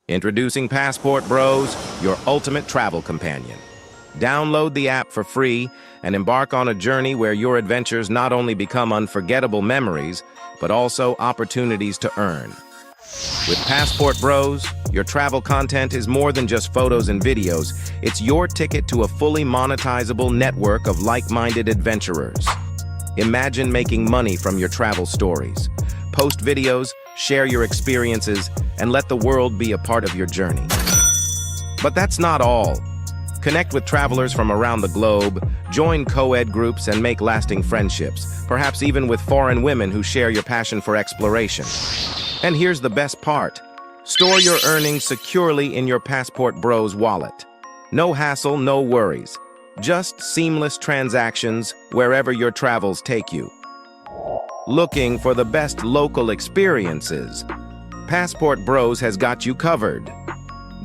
Introducing Passport Bros, your ultimate travel companion. Download the app for free and embark on a journey where your adventures not only become unforgettable memories, but also opportunities to earn. With Passport Bros, your travel content is more than just photos and videos. It's your ticket to a fully monetizable network of like-minded adventurers. Imagine making money from your travel stories. Post videos, share your experiences, and let the world be a part of your journey. But that's not all. Connect with travelers from around the globe, join co-ed groups, and make lasting friendships, perhaps even with foreign women who share your passion for exploration. And here's the best part. Store your earnings securely in your Passport Bros wallet. No hassle, no worries. Just seamless transactions wherever your travels take you. Looking for the best local experiences? Passport Bros has got you covered.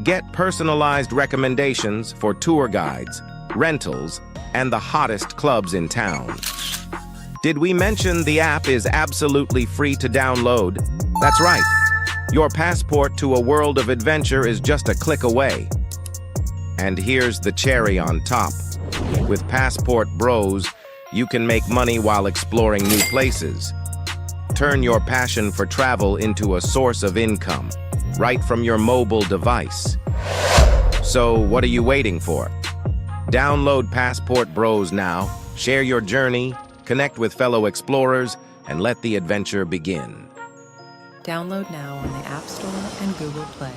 Get personalized recommendations for tour guides, rentals, and the hottest clubs in town. Did we mention the app is absolutely free to download? That's right. Your passport to a world of adventure is just a click away. And here's the cherry on top. With Passport Bros, you can make money while exploring new places. Turn your passion for travel into a source of income, right from your mobile device. So, what are you waiting for? Download Passport Bros now, share your journey, connect with fellow explorers, and let the adventure begin. Download now on the App Store and Google Play.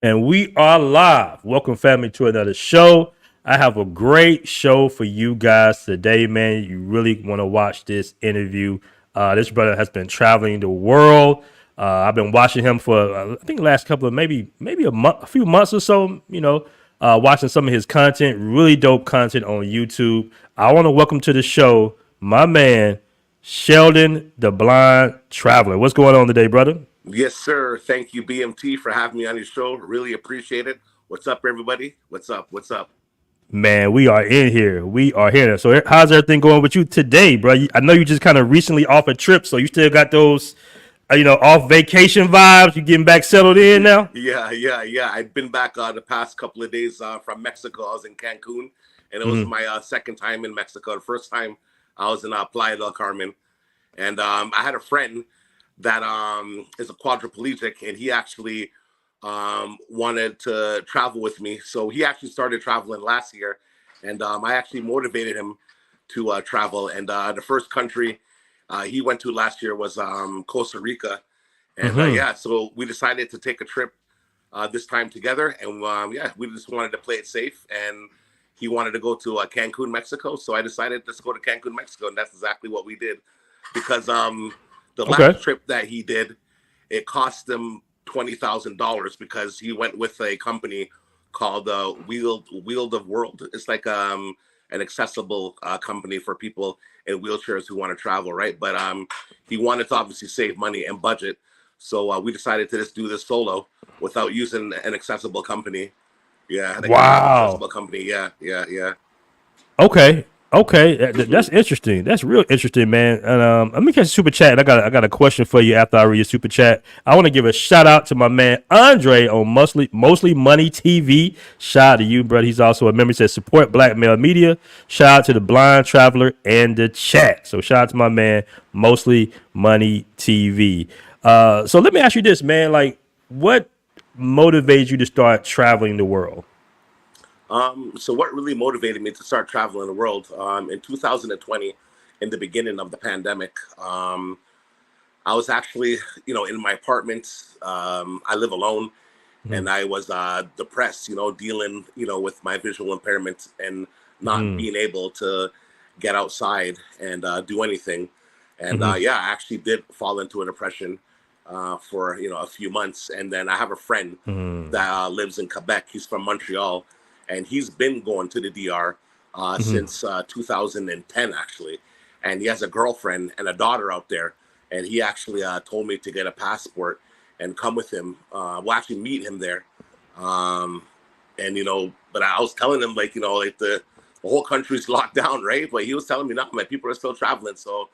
And we are live. Welcome, family, to another show. I have a great show for you guys today, man. You really want to watch this interview. This brother has been traveling the world. I've been watching him for, I think, the last couple of maybe a few months or so, watching some of his content, really dope content on YouTube. I want to welcome to the show my man, Sheldon, the Blind Traveler. What's going on today, brother? Yes, sir. Thank you, BMT, for having me on your show. Really appreciate it. What's up, everybody? What's up? What's up? Man, we are in here. We are here. So how's everything going with you today, bro? I know you just kind of recently off a trip, so you still got those, off vacation vibes. You getting back settled in now? Yeah. I've been back the past couple of days from Mexico. I was in Cancun, and it was my second time in Mexico. The first time I was in Playa del Carmen, and I had a friend that is a quadriplegic, and he actually wanted to travel with me. So he actually started traveling last year, and I actually motivated him to travel. And the first country he went to last year was Costa Rica. And so we decided to take a trip this time together. And we just wanted to play it safe. And he wanted to go to Cancun, Mexico. So I decided let's go to Cancun, Mexico. And that's exactly what we did. Because the last trip that he did, it cost him $20,000 because he went with a company called Wheel of World. It's like an accessible company for people in wheelchairs who want to travel, right? But he wanted to obviously save money and budget. So we decided to just do this solo without using an accessible company. Yeah. Wow. Accessible company. Yeah. Okay, that's interesting. That's real interesting, man. And let me catch a super chat. I got a question for you after I read your super chat. I want to give a shout out to my man Andre on Mostly Money TV. Shout out to you, brother. He's also a member. He says support Black male media. Shout out to the Blind Traveler and the chat. So shout out to my man Mostly Money TV. So let me ask you this, man. Like, what motivates you to start traveling the world? So what really motivated me to start traveling the world in 2020, in the beginning of the pandemic, I was actually, in my apartment. I live alone, and I was depressed, dealing, with my visual impairment and not being able to get outside and do anything. And I actually did fall into a depression for, a few months. And then I have a friend that lives in Quebec. He's from Montreal. And he's been going to the DR since 2010, actually. And he has a girlfriend and a daughter out there. And he actually told me to get a passport and come with him. We'll actually meet him there. But I was telling him, the whole country's locked down, right? But he was telling me, no, man, people are still traveling. So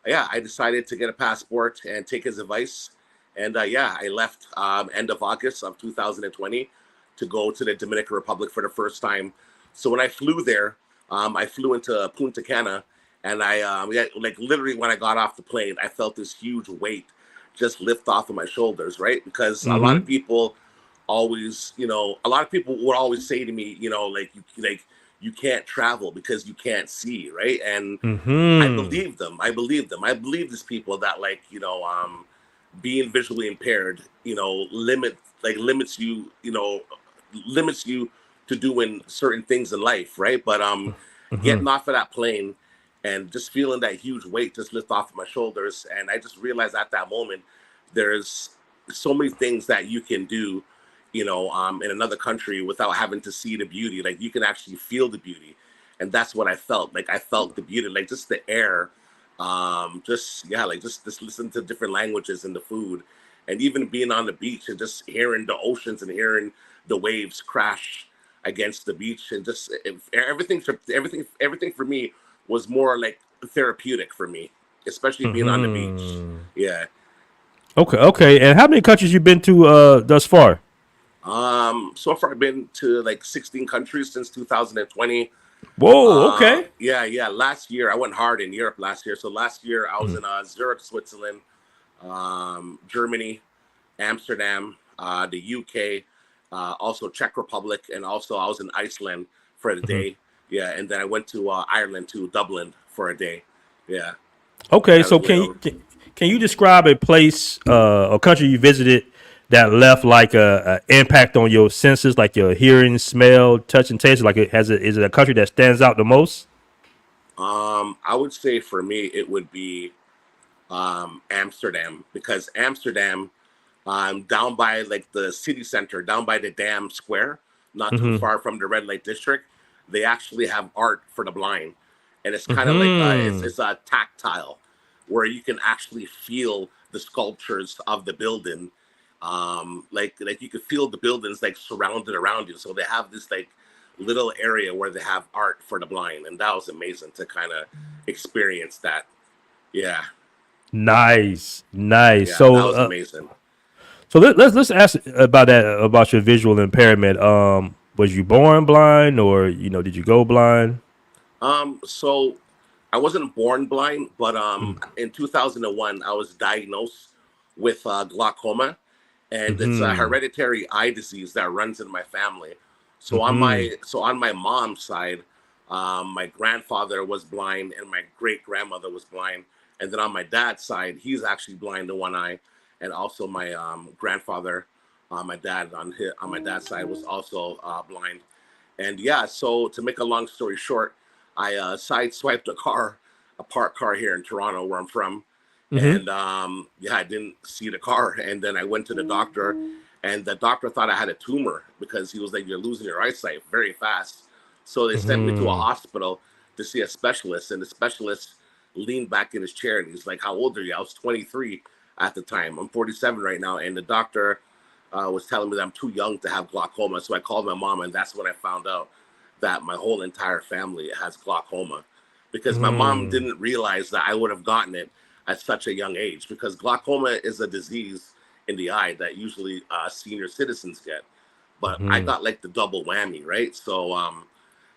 yeah, I decided to get a passport and take his advice. And yeah, I left end of August of 2020 to go to the Dominican Republic for the first time. So when I flew there, I flew into Punta Cana, and yeah, like literally when I got off the plane, I felt this huge weight just lift off of my shoulders, right? Because a lot of Mm-hmm. people always, a lot of people would always say to me, you can't travel because you can't see, right? And I Mm-hmm. believe them. I believe them. I believe these people that being visually impaired, limits you, limits you to doing certain things in life, right? But Mm-hmm. getting off of that plane and just feeling that huge weight just lift off of my shoulders, and I just realized at that moment there's so many things that you can do, in another country without having to see the beauty. Like you can actually feel the beauty, and that's what I felt. Like I felt the beauty, like just the air, just yeah, like just listen to different languages and the food, and even being on the beach and just hearing the oceans and hearing the waves crash against the beach, and just everything for me was more like therapeutic for me, especially being on the beach. Mm-hmm. Yeah. Okay, okay. And how many countries you been to thus far? So far I've been to like 16 countries since 2020. Whoa, okay. Yeah. Last year I went hard in Europe last year. So last year I was in Zurich, Switzerland, Germany, Amsterdam, the UK, also Czech Republic, and also I was in Iceland for the Mm-hmm. day. Yeah, and then I went to Ireland, to Dublin for a day. Yeah, Okay, that was so way over. can you describe a place or country you visited that left like a impact on your senses, like your hearing, smell, touch, and taste? Like is it a country that stands out the most? I would say for me it would be Amsterdam, because Amsterdam, down by like the city center, down by the Dam Square, not too Mm-hmm. far from the red light district, they actually have art for the blind, and it's kind of like Mm-hmm. it's a tactile, where you can actually feel the sculptures of the building, like you could feel the buildings like surrounded around you. So they have this like little area where they have art for the blind, and that was amazing to kind of experience that. Yeah, Nice, nice. yeah, that was amazing. So let's ask about that about your visual impairment. Was you born blind, or did you go blind? So I wasn't born blind, but in 2001 I was diagnosed with glaucoma, and it's a Mm-hmm. hereditary eye disease that runs in my family. Mm-hmm. So on my mom's side, my grandfather was blind and my great grandmother was blind, and then on my dad's side, he's actually blind in one eye, and also my grandfather, on my dad's side was also blind. And yeah, so to make a long story short, I sideswiped a parked car here in Toronto, where I'm from, Mm-hmm. and yeah, I didn't see the car, and then I went to the doctor, and the doctor thought I had a tumor because he was like, "You're losing your eyesight very fast." So they sent me to a Mm-hmm. hospital to see a specialist, and the specialist leaned back in his chair and he's like, "How old are you?" I was 23 at the time. I'm 47 right now, and the doctor was telling me that I'm too young to have glaucoma. So I called my mom, and that's when I found out that my whole entire family has glaucoma, because my mom Mm-hmm. didn't realize that I would have gotten it at such a young age, because glaucoma is a disease in the eye that usually senior citizens get. But I Mm-hmm. got like the double whammy, right? So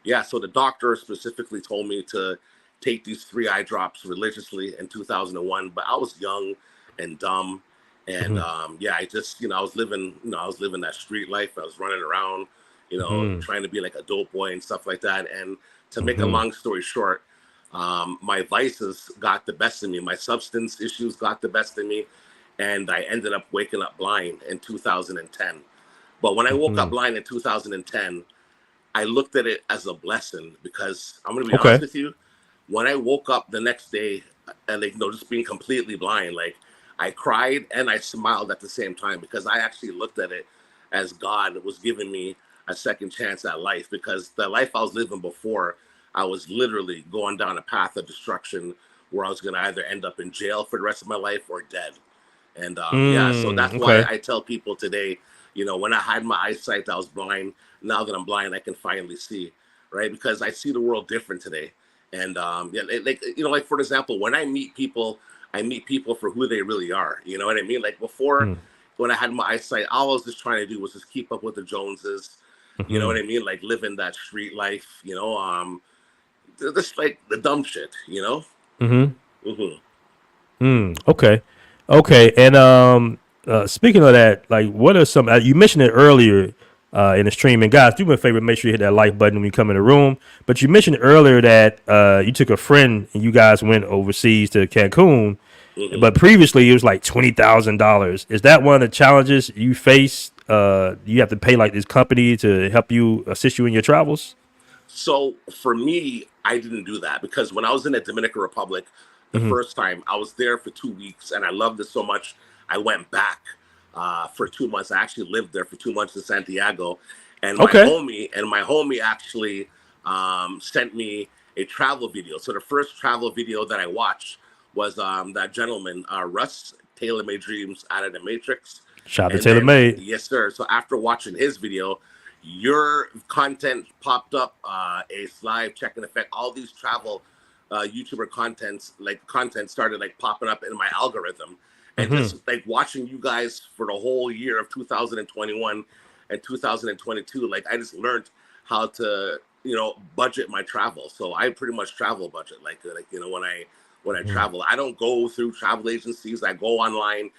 yeah, so the doctor specifically told me to take these three eye drops religiously in 2001, but I was young and dumb. And yeah, I just, I was living that street life. I was running around, Mm-hmm. trying to be like a dope boy and stuff like that. And to make a Mm-hmm. long story short, my vices got the best of me. My substance issues got the best of me. And I ended up waking up blind in 2010. But when I woke up Mm-hmm. blind in 2010, I looked at it as a blessing, because I'm going to be honest Okay. with you. When I woke up the next day, and like, just being completely blind, like I cried and I smiled at the same time, because I actually looked at it as God was giving me a second chance at life, because the life I was living before, I was literally going down a path of destruction where I was going to either end up in jail for the rest of my life or dead. And yeah, so Mm, that's why okay. I tell people today, when I had my eyesight, I was blind. Now that I'm blind, I can finally see, right? Because I see the world different today. And yeah, like like for example, when I meet people for who they really are. You know what I mean? Like before, when I had my eyesight, all I was just trying to do was just keep up with the Joneses. You know what I mean? Like living that street life. Just like the dumb shit. Okay. Okay. And speaking of that, like, what are some? You mentioned it earlier in the stream, and guys, do me a favor, make sure you hit that like button when you come in the room. But you mentioned earlier that you took a friend and you guys went overseas to Cancun, but previously it was like $20,000. Is that one of the challenges you face? You have to pay like this company to help you assist you in your travels. So for me, I didn't do that because when I was in the Dominican Republic, the first time I was there for 2 weeks and I loved it so much, I went back for 2 months. I actually lived there for 2 months in Santiago, and my homie actually sent me a travel video. So the first travel video that I watched was that gentleman Russ Taylor Made Dreams out of the Matrix. Shout out to And Taylor then, Made. yes, sir. So after watching his video, your content popped up, Ace Live, Check and Effect, all these travel YouTuber content started like popping up in my algorithm. And just like watching you guys for the whole year of 2021 and 2022, like I just learned how to, budget my travel. So I pretty much travel budget. When I travel, I don't go through travel agencies. I go online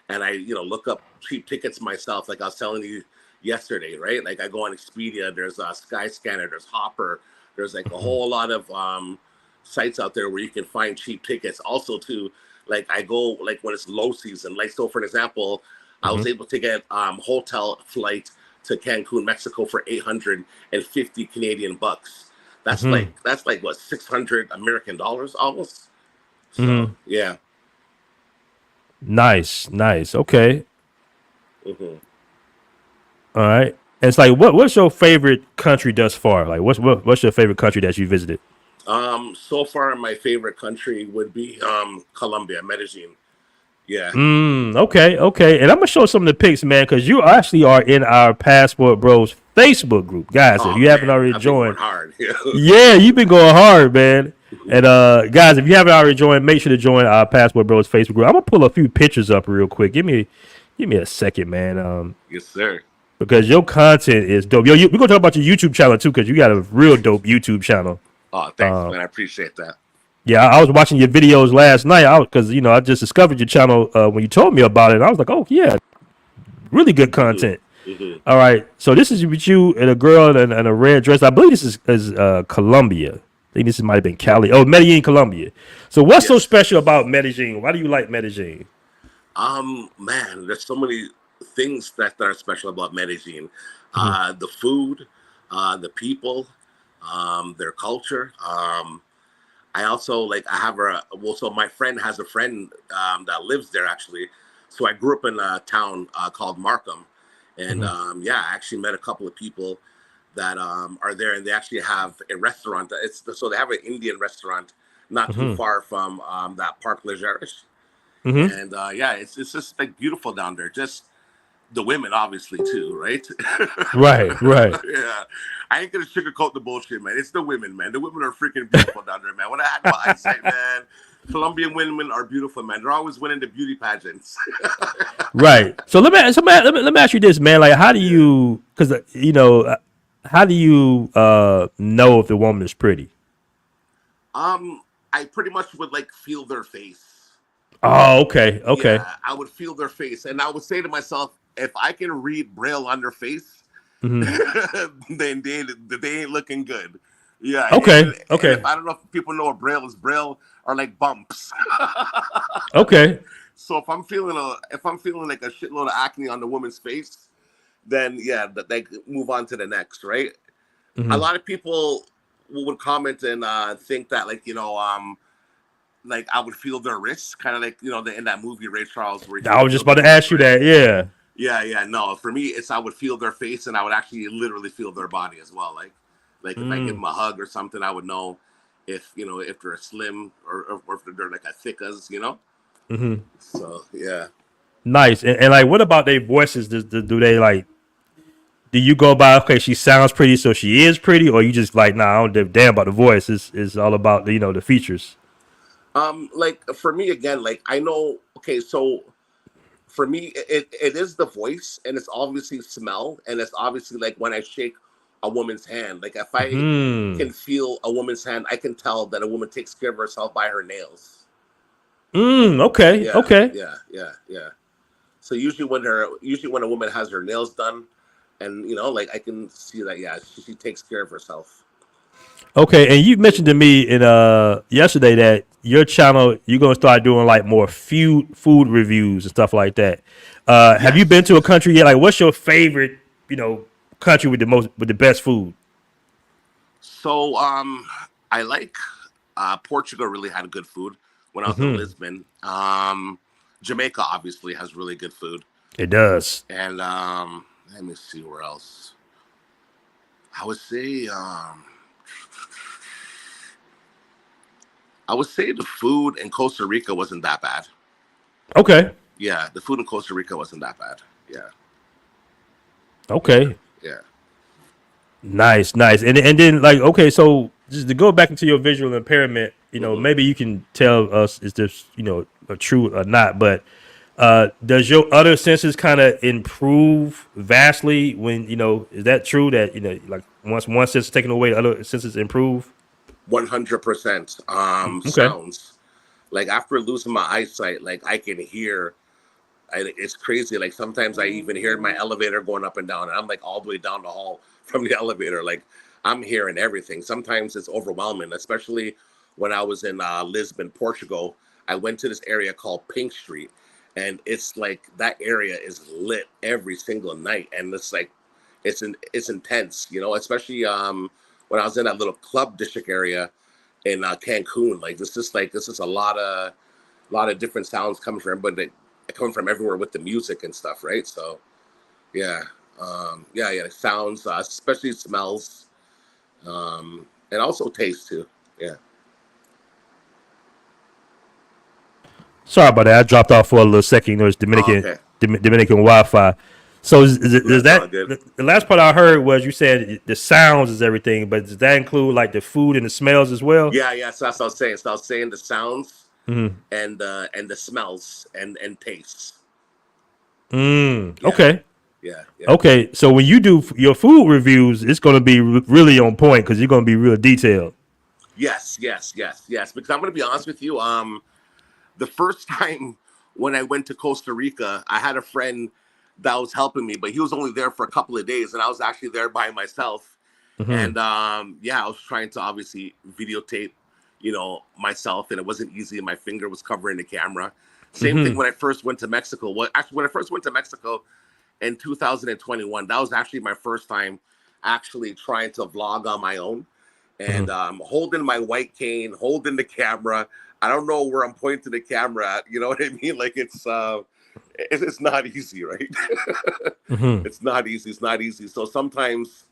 and I, look up cheap tickets myself. Like I was telling you yesterday, right? Like I go on Expedia, there's a Skyscanner, there's Hopper, there's like a whole lot of sites out there where you can find cheap tickets. Also too, like I go like when it's low season. Like so for an example, I was able to get hotel flight to Cancun, Mexico for 850 Canadian bucks. That's like what, 600 American dollars almost. So yeah. Nice. Okay. All right. And it's like, what's your favorite country thus far? Like, what's your favorite country that you visited? So far my favorite country would be Colombia, Medellin. Yeah. Okay. And I'm gonna show some of the pics, man, because you actually are in our Passport Bros Facebook group, guys. If you haven't already joined, hard. yeah, you've been going hard, man. And guys, if you haven't already joined, make sure to join our Passport Bros Facebook group. I'm gonna pull a few pictures up real quick. Give me a second, man. Yes, sir. Because your content is dope. We're gonna talk about your YouTube channel too, because you got a real dope YouTube channel. Oh, thanks, man. I appreciate that. Yeah, I was watching your videos last night because I just discovered your channel when you told me about it. And I was like, oh yeah, really good content. All right, so this is with you and a girl in a red dress. I believe this is Colombia. I think this might have been Cali. Oh, Medellin, Colombia. So what's so special about Medellin? Why do you like Medellin? Man, there's so many things that are special about Medellin. The food, the people, their culture. I also so my friend has a friend that lives there actually. So I grew up in a town called Markham, and I actually met a couple of people that are there, and they actually have a restaurant. So they have an Indian restaurant not too far from that Park Lejeres. And it's just like beautiful down there. Just the women, obviously, too, right? Right. Yeah, I ain't gonna sugarcoat the bullshit, man. It's the women, man. The women are freaking beautiful down there, man. When I had my eyesight, man, Colombian women are beautiful, man. They're always winning the beauty pageants. Right. So let me ask you this, man. Like, how do you? Because how do you know if the woman is pretty? I pretty much would feel their face. Oh, okay. Yeah, I would feel their face, and I would say to myself, if I can read Braille on their face, then they ain't looking good. Yeah. Okay. And if, I don't know if people know what Braille is. Braille are like bumps. Okay. So if I'm feeling like a shitload of acne on the woman's face, then they move on to the next, right? A lot of people would comment and think that I would feel their wrists, kind of in that movie Ray Charles. Where I was just about to ask you that. Yeah. Yeah. No, for me, I would feel their face, and I would actually literally feel their body as well. Like if I give them a hug or something, I would know if they're slim or if they're like a thick as. So yeah. Nice. And like, what about their voices? Do they do you go by, okay, she sounds pretty, so she is pretty, or you just like, nah, I don't give a damn about the voice. It's all about the, the features. Like for me again, like I know. Okay, so for me, it is the voice, and it's obviously smell, and it's obviously like when I shake a woman's hand. Like if I Hmm. can feel a woman's hand, I can tell that a woman takes care of herself by her nails. Okay. Yeah, Okay. yeah, yeah, yeah. So usually when a woman has her nails done, and like I can see that, yeah, she takes care of herself. Okay. And you mentioned to me in yesterday that your channel you're gonna start doing like more food reviews and stuff like that. Have you been to a Yes. country yet? Like, what's your favorite, country with the best food? So I like Portugal. Really had good food when I was in Hmm. Lisbon. Jamaica obviously has really good food, It does. and let me see where else. I would say the food in Costa Rica wasn't that bad. Okay. Yeah, the food in Costa Rica wasn't that bad. Yeah, yeah, Okay. yeah. Nice, nice. And then like, okay, so just to go back into your visual impairment, Hmm. maybe you can tell us is this, a true or not, but does your other senses kind of improve vastly when, is that true that, like once one sense is taken away, the other senses improve? 100%. Okay. Sounds like after losing my eyesight, like I can hear. It's crazy. Like sometimes I even hear my elevator going up and down, and I'm like all the way down the hall from the elevator. Like I'm hearing everything. Sometimes it's overwhelming, especially when I was in Lisbon, Portugal. I went to this area called Pink Street, and it's like that area is lit every single night, and it's like it's intense, especially when I was in that little club district area in Cancun. Like this is a lot of different sounds coming from everybody, coming from everywhere with the music and stuff, right? So yeah, yeah, sounds, especially smells, and also taste too. Yeah. Sorry about that. I dropped off for a little second. There's Oh, Dominican okay. Dominican Wi-Fi. So is That's all that good. the last part I heard was you said the sounds is everything, but does that include like the food and the smells as well? Yeah, yeah. So that's what I was saying. So I was saying the sounds Mm-hmm. and the smells and tastes. Yeah, Okay. yeah, yeah. Okay. So when you do your food reviews, it's going to be really on point because you're going to be real detailed. Yes, yes, yes, yes. Because I'm gonna be honest with you. The first time when I went to Costa Rica, I had a friend that was helping me, but he was only there for a couple of days, and I was actually there by myself. Mm-hmm. And yeah, I was trying to obviously videotape, myself, and it wasn't easy. My finger was covering the camera. Same thing Mm-hmm. when I first went to Mexico. Well, actually, when I first went to Mexico in 2021, that was actually my first time actually trying to vlog on my own, and Mm-hmm. holding my white cane, holding the camera. I don't know where I'm pointing the camera at. You know what I mean? Like it's not easy, right? Mm-hmm. It's not easy. It's not easy. So sometimes,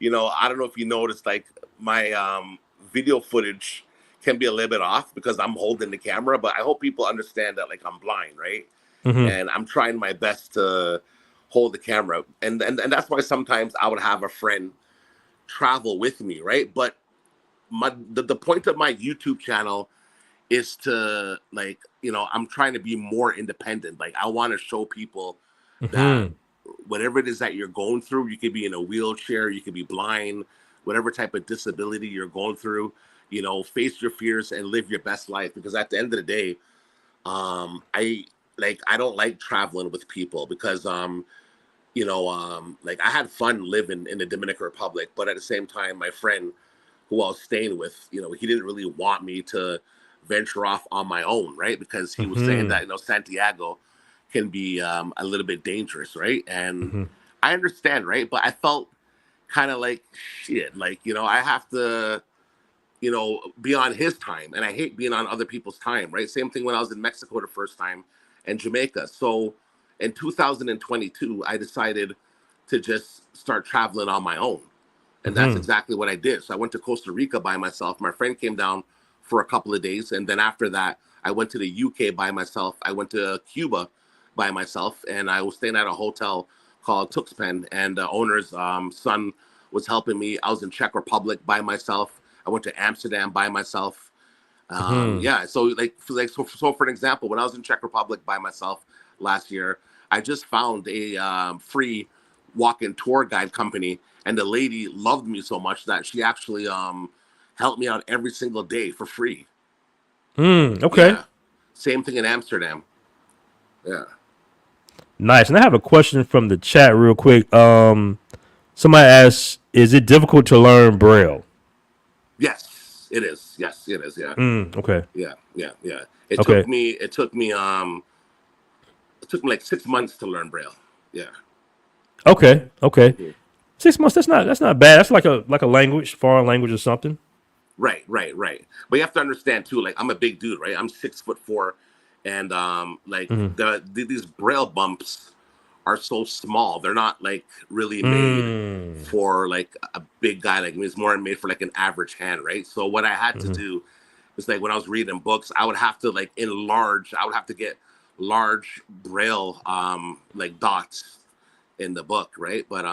I don't know if you noticed, like my video footage can be a little bit off because I'm holding the camera. But I hope people understand that, like, I'm blind, right? Mm-hmm. And I'm trying my best to hold the camera, and that's why sometimes I would have a friend travel with me, right? But the point of my YouTube channel is to, like, I'm trying to be more independent. Like I want to show people that Mm-hmm. whatever it is that you're going through, you could be in a wheelchair, you could be blind, whatever type of disability you're going through, face your fears and live your best life. Because at the end of the day, I don't like traveling with people because like I had fun living in the Dominican Republic, but at the same time, my friend who I was staying with, he didn't really want me to venture off on my own, right? Because he was saying Mm-hmm. that Santiago can be a little bit dangerous, right? And Mm-hmm. I understand, right? But I felt kind of like shit, like I have to, be on his time, and I hate being on other people's time, right? Same thing when I was in Mexico the first time and Jamaica. So in 2022, I decided to just start traveling on my own, and that's Mm-hmm. exactly what I did. So I went to Costa Rica by myself. My friend came down for a couple of days, and then after that, I went to the UK by myself. I went to Cuba by myself, and I was staying at a hotel called Tuxpan, and the owner's son was helping me. I was in Czech Republic by myself. I went to Amsterdam by myself. Yeah, so so for an example, when I was in Czech Republic by myself last year, I just found a free walk-in tour guide company, and the lady loved me so much that she actually helped me out every single day for free. Okay. Yeah. Same thing in Amsterdam. Yeah. Nice. And I have a question from the chat real quick. Somebody asks, is it difficult to learn Braille? Yes, it is. Yes, it is. Yeah. Okay. Yeah. It took me like 6 months to learn Braille. Yeah. Okay. 6 months. That's not bad. That's like a language, foreign language or something. Right. But you have to understand too, like I'm a big dude, right? I'm 6'4", and these Braille bumps are so small. They're not like really made for like a big guy like me. It's more made for like an average hand, right? So what I had to do is like when I was reading books, I would have to like enlarge. I would have to get large Braille like dots in the book, right? But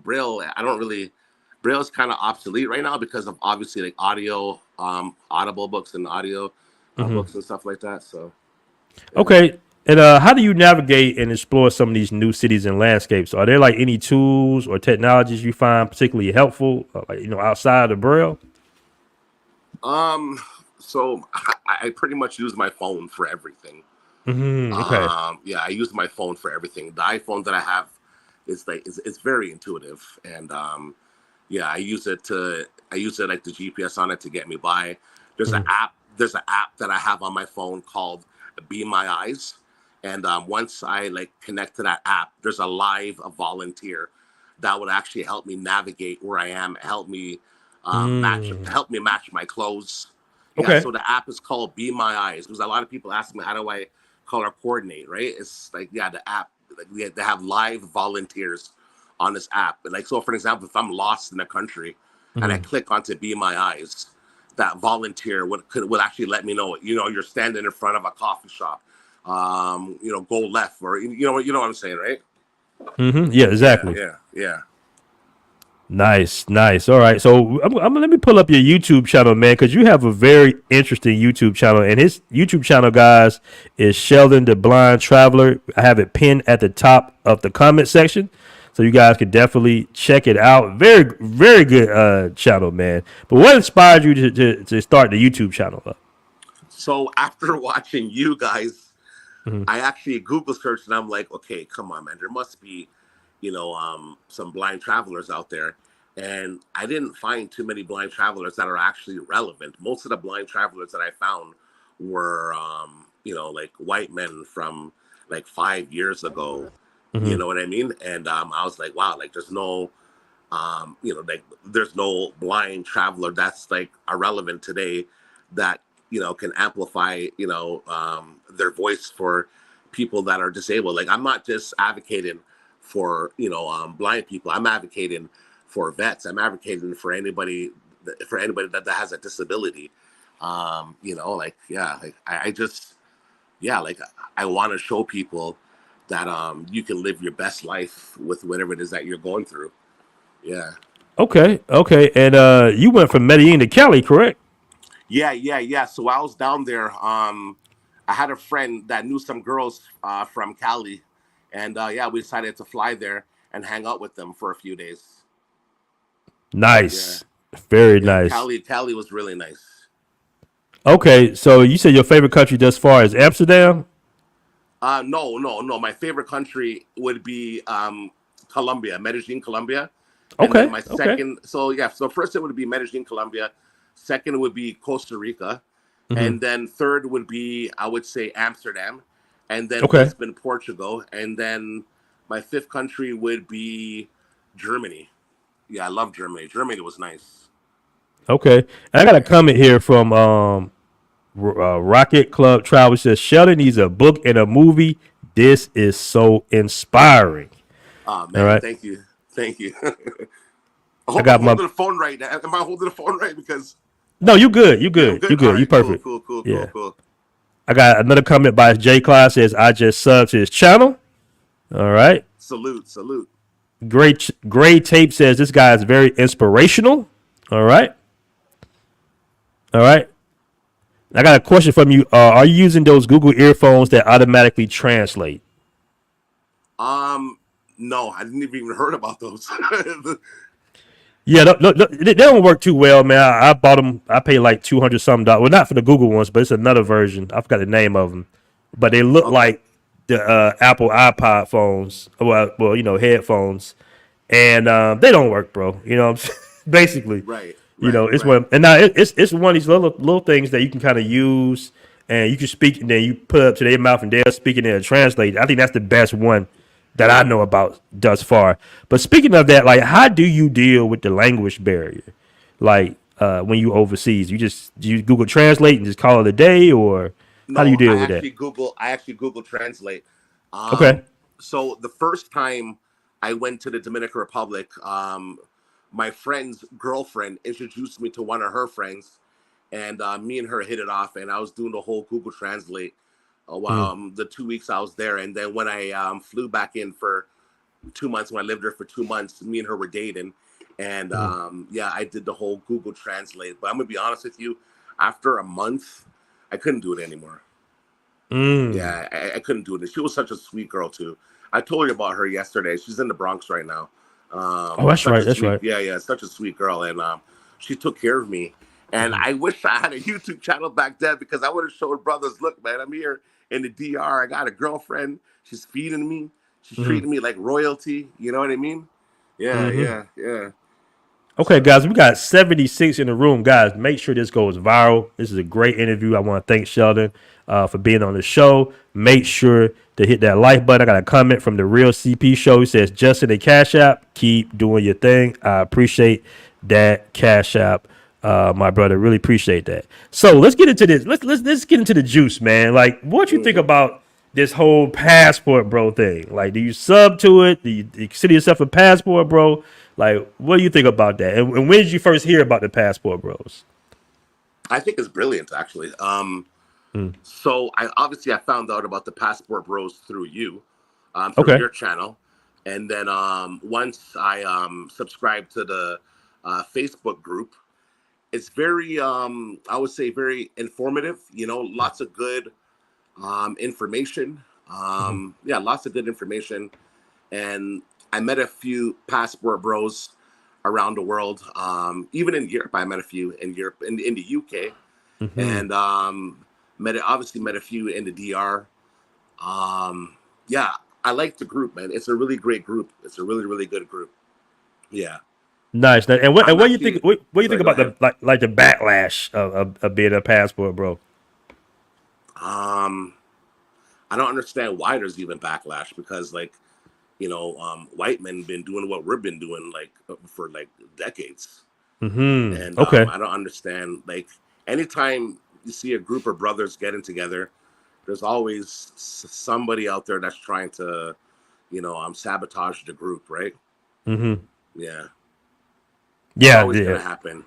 Braille, Braille is kind of obsolete right now because of obviously like audio, audible books and audio books and stuff like that. So yeah. Okay. And how do you navigate and explore some of these new cities and landscapes? Are there like any tools or technologies you find particularly helpful, outside of Braille? So I pretty much use my phone for everything. Okay. Yeah, I use my phone for everything. The iPhone that I have is it's very intuitive, and yeah, I use it like the GPS on it to get me by. There's an app that I have on my phone called Be My Eyes. And once I like connect to that app, there's a volunteer that would actually help me navigate where I am, help me match my clothes. Okay. Yeah, so the app is called Be My Eyes, because a lot of people ask me, how do I color coordinate, right? It's like, yeah, the app, like, they have live volunteers on this app. Like, so for example, if I'm lost in a country and I click onto Be My Eyes, that volunteer would actually let me know, you're standing in front of a coffee shop. Go left, or you know what I'm saying, right? Yeah, exactly. Yeah. Nice. All right, so let me pull up your YouTube channel, man, because you have a very interesting YouTube channel, and his YouTube channel, guys, is Sheldon the Blind Traveler. I have it pinned at the top of the comment section, so you guys can definitely check it out. Very, very good channel, man. But what inspired you to start the YouTube channel up? So after watching you guys, I actually Google searched, and I'm like, okay, come on, man. There must be, some blind travelers out there. And I didn't find too many blind travelers that are actually relevant. Most of the blind travelers that I found were, like white men from like 5 years ago. You know what I mean? And I was like, wow, like there's no, there's no blind traveler that's like irrelevant today that can amplify, their voice for people that are disabled. Like, I'm not just advocating for, blind people. I'm advocating for vets. I'm advocating for anybody that has a disability. I want to show people that you can live your best life with whatever it is that you're going through. Yeah. Okay. And you went from Medellin to Cali, correct? Yeah. So I was down there. I had a friend that knew some girls from Cali, and we decided to fly there and hang out with them for a few days. Nice. Yeah. Very nice. Cali was really nice. Okay, so you said your favorite country thus far is Amsterdam? No. My favorite country would be Colombia, Medellin, Colombia. Okay. My second, so first it would be Medellin, Colombia. Second would be Costa Rica. And then third would be, I would say, Amsterdam. And then Lisbon, Portugal. And then my fifth country would be Germany. Yeah, I love Germany. Germany was nice. Okay. And I got a comment here from Rocket Club Travel. It says, Sheldon needs a book and a movie. This is so inspiring. Oh, man, right. Thank you. I got holding the phone right now. Am I holding the phone right? Because no, you good. You perfect. Cool. I got another comment by Jay Class says, I just subbed to his channel. All right. Salute. Gray Tape says this guy is very inspirational. All right. I got a question from you. Are you using those Google earphones that automatically translate? No, I didn't even heard about those. Yeah, they don't work too well, man. I bought them. I paid like $200 something. Well, not for the Google ones, but it's another version. I forgot the name of them, but they look like the Apple iPod phones. Well, headphones, and they don't work, bro. You know, basically, Right. It's one, and now it's one of these little things that you can kind of use, and you can speak, and then you put it up to their mouth, and they're speaking and translate. I think that's the best one that I know about thus far. But speaking of that, like, how do you deal with the language barrier? Like, when you overseas, do you Google Translate and just call it a day, or how do you deal with that? I actually Google Translate. Okay. So the first time I went to the Dominican Republic, my friend's girlfriend introduced me to one of her friends, and me and her hit it off, and I was doing the whole Google Translate the 2 weeks I was there. And then when I flew back in for 2 months, when I lived there for 2 months, me and her were dating. And I did the whole Google Translate. But I'm going to be honest with you, after a month, I couldn't do it anymore. Yeah, I couldn't do it. She was such a sweet girl, too. I told you about her yesterday. She's in the Bronx right now. That's right. Yeah, such a sweet girl. And she took care of me. And I wish I had a YouTube channel back then, because I would have showed brothers, look, man, I'm here in the DR. I got a girlfriend. She's feeding me. She's treating me like royalty. You know what I mean? Yeah. Okay, guys, we got 76 in the room. Guys, make sure this goes viral. This is a great interview. I want to thank Sheldon for being on the show. Make sure to hit that like button. I got a comment from the Real CP Show. He says, just in the Cash App, keep doing your thing. I appreciate that Cash App. My brother, really appreciate that. So let's get into this. Let's get into the juice, man. Like, what you think about this whole passport bro thing? Like, do you sub to it? Do you consider yourself a passport bro? Like, what do you think about that? And when did you first hear about the passport bros? I think it's brilliant, actually. So I found out about the Passport Bros through you, through your channel, and then once I subscribed to the Facebook group. It's very, I would say, very informative. Lots of good information. Lots of good information. And I met a few passport bros around the world. Even in Europe, I met a few in Europe, in the UK, and met a few in the DR. I like the group, man. It's a really great group. It's a really, really good group. Yeah. Nice. And what do you think? What do you think about the the backlash of being a passport bro? I don't understand why there's even backlash, because white men been doing what we've been doing for decades. And I don't understand. Anytime you see a group of brothers getting together, there's always somebody out there that's trying to, sabotage the group, right? Yeah. Yeah, it's always gonna happen.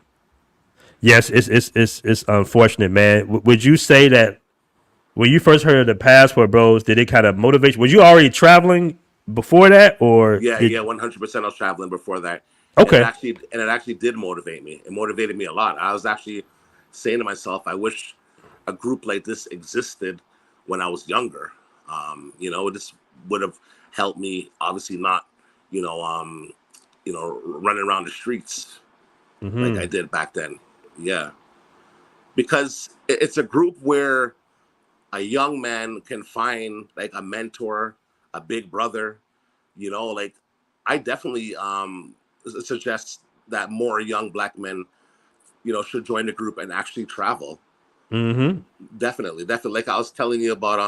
Yes, it's unfortunate, man. Would you say that when you first heard of the Passport Bros, did it kind of motivate you? Was you already traveling before that, or 100%. I was traveling before that. Okay. And it actually did motivate me. It motivated me a lot. I was actually saying to myself, I wish a group like this existed when I was younger. This would have helped me, obviously not, running around the streets like I did back then. Yeah. Because it's a group where a young man can find a mentor, a big brother, I definitely suggest that more young black men, should join the group and actually travel. Definitely. Like I was telling you about,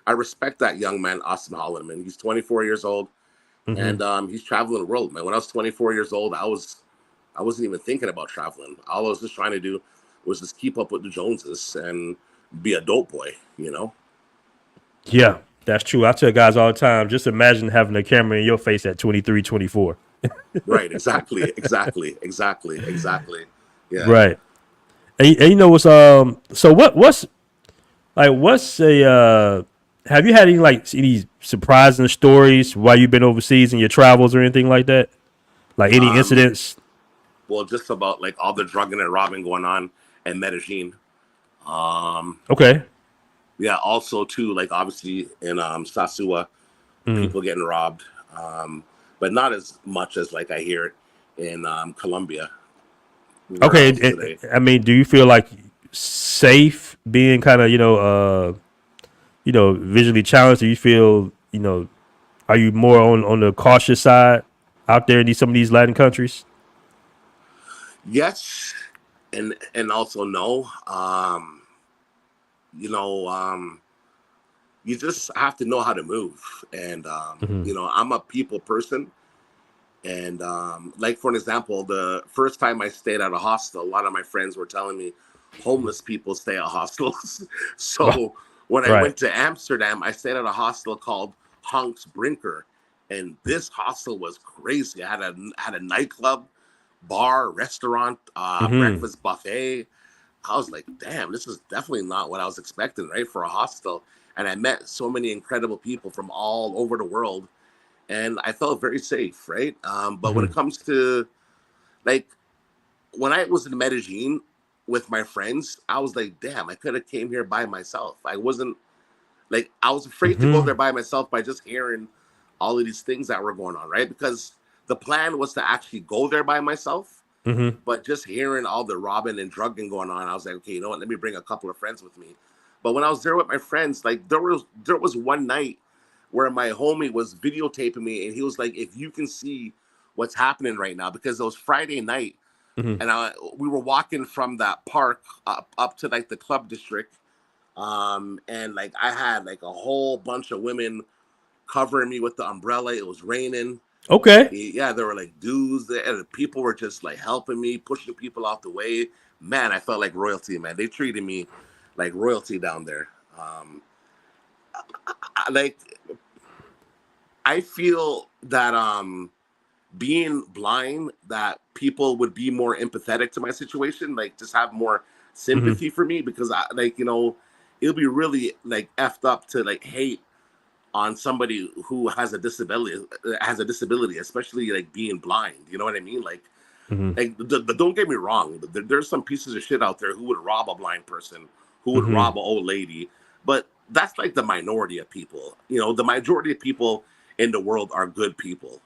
I respect that young man, Austin Holloman. He's 24 years old. And he's traveling the world, man. When I was 24 years old, I wasn't even thinking about traveling. All I was just trying to do was just keep up with the Joneses and be a dope boy, Yeah, that's true. I tell guys all the time, just imagine having a camera in your face at 23, 24. Right, exactly. Yeah. Right. And what's so what's a have you had any surprising stories while you've been overseas in your travels or anything like that? Like any incidents? Well, just about like all the drugging and robbing going on in Medellin. Okay. Yeah, also too, like obviously in Sasua, people getting robbed. But not as much as like I hear it in Colombia. Where I Okay. was today. I mean, do you feel like safe being kind of visually challenged? Do you feel are you more on the cautious side out there in some of these Latin countries? Yes, and also no. You know, you just have to know how to move. And I'm a people person. And like for an example, the first time I stayed at a hostel, a lot of my friends were telling me homeless people stay at hostels. So when I Right. went to Amsterdam, I stayed at a hostel called Hunks Brinker, and this hostel was crazy. I had a nightclub, bar, restaurant, breakfast buffet. I was like, damn, this is definitely not what I was expecting, right, for a hostel. And I met so many incredible people from all over the world, and I felt very safe, right? But when it comes to like when I was in Medellin with my friends, I was like, damn, I could have came here by myself. I wasn't like I was afraid to go there by myself by just hearing all of these things that were going on, right? Because the plan was to actually go there by myself, but just hearing all the robbing and drugging going on, I was like, okay, you know what? Let me bring a couple of friends with me. But when I was there with my friends, like there was one night where my homie was videotaping me, and he was like, if you can see what's happening right now, because it was Friday night, and we were walking from that park up to like the club district, and like I had like a whole bunch of women covering me with the umbrella. It was raining. Okay. Yeah, there were like dudes there, and people were just like helping me, pushing people out the way. Man, I felt like royalty, man. They treated me like royalty down there. Like I feel that being blind, that people would be more empathetic to my situation, like just have more sympathy for me, because I like it'll be really like effed up to like hate on somebody who has a disability, especially like being blind. You know what I mean? Like don't get me wrong. There's some pieces of shit out there who would rob a blind person, who would rob an old lady, but that's like the minority of people. The majority of people in the world are good people.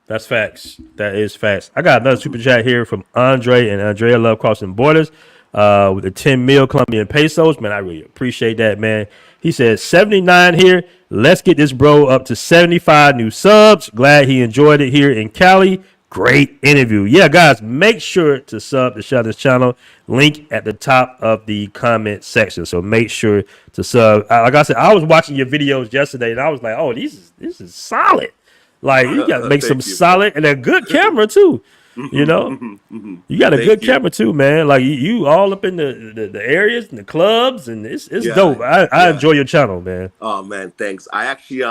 That's facts. That is facts. I got another super chat here from Andre, and Andrea love crossing borders with the 10 mil Colombian pesos. Man, I really appreciate that, man. He says 79 here. Let's get this bro up to 75 new subs. Glad he enjoyed it here in Cali. Great interview. Yeah, guys, make sure to sub to Sheldon's channel. Link at the top of the comment section. So make sure to sub. Like I said, I was watching your videos yesterday, and I was like, oh, this is solid. Like you got to make some Thank you, man. solid and a good camera too. You know, you got a Thank good you. camera too, man. Like you all up in the areas and the clubs, and it's Yeah, dope. I yeah. enjoy your channel, man. Oh man, thanks. I actually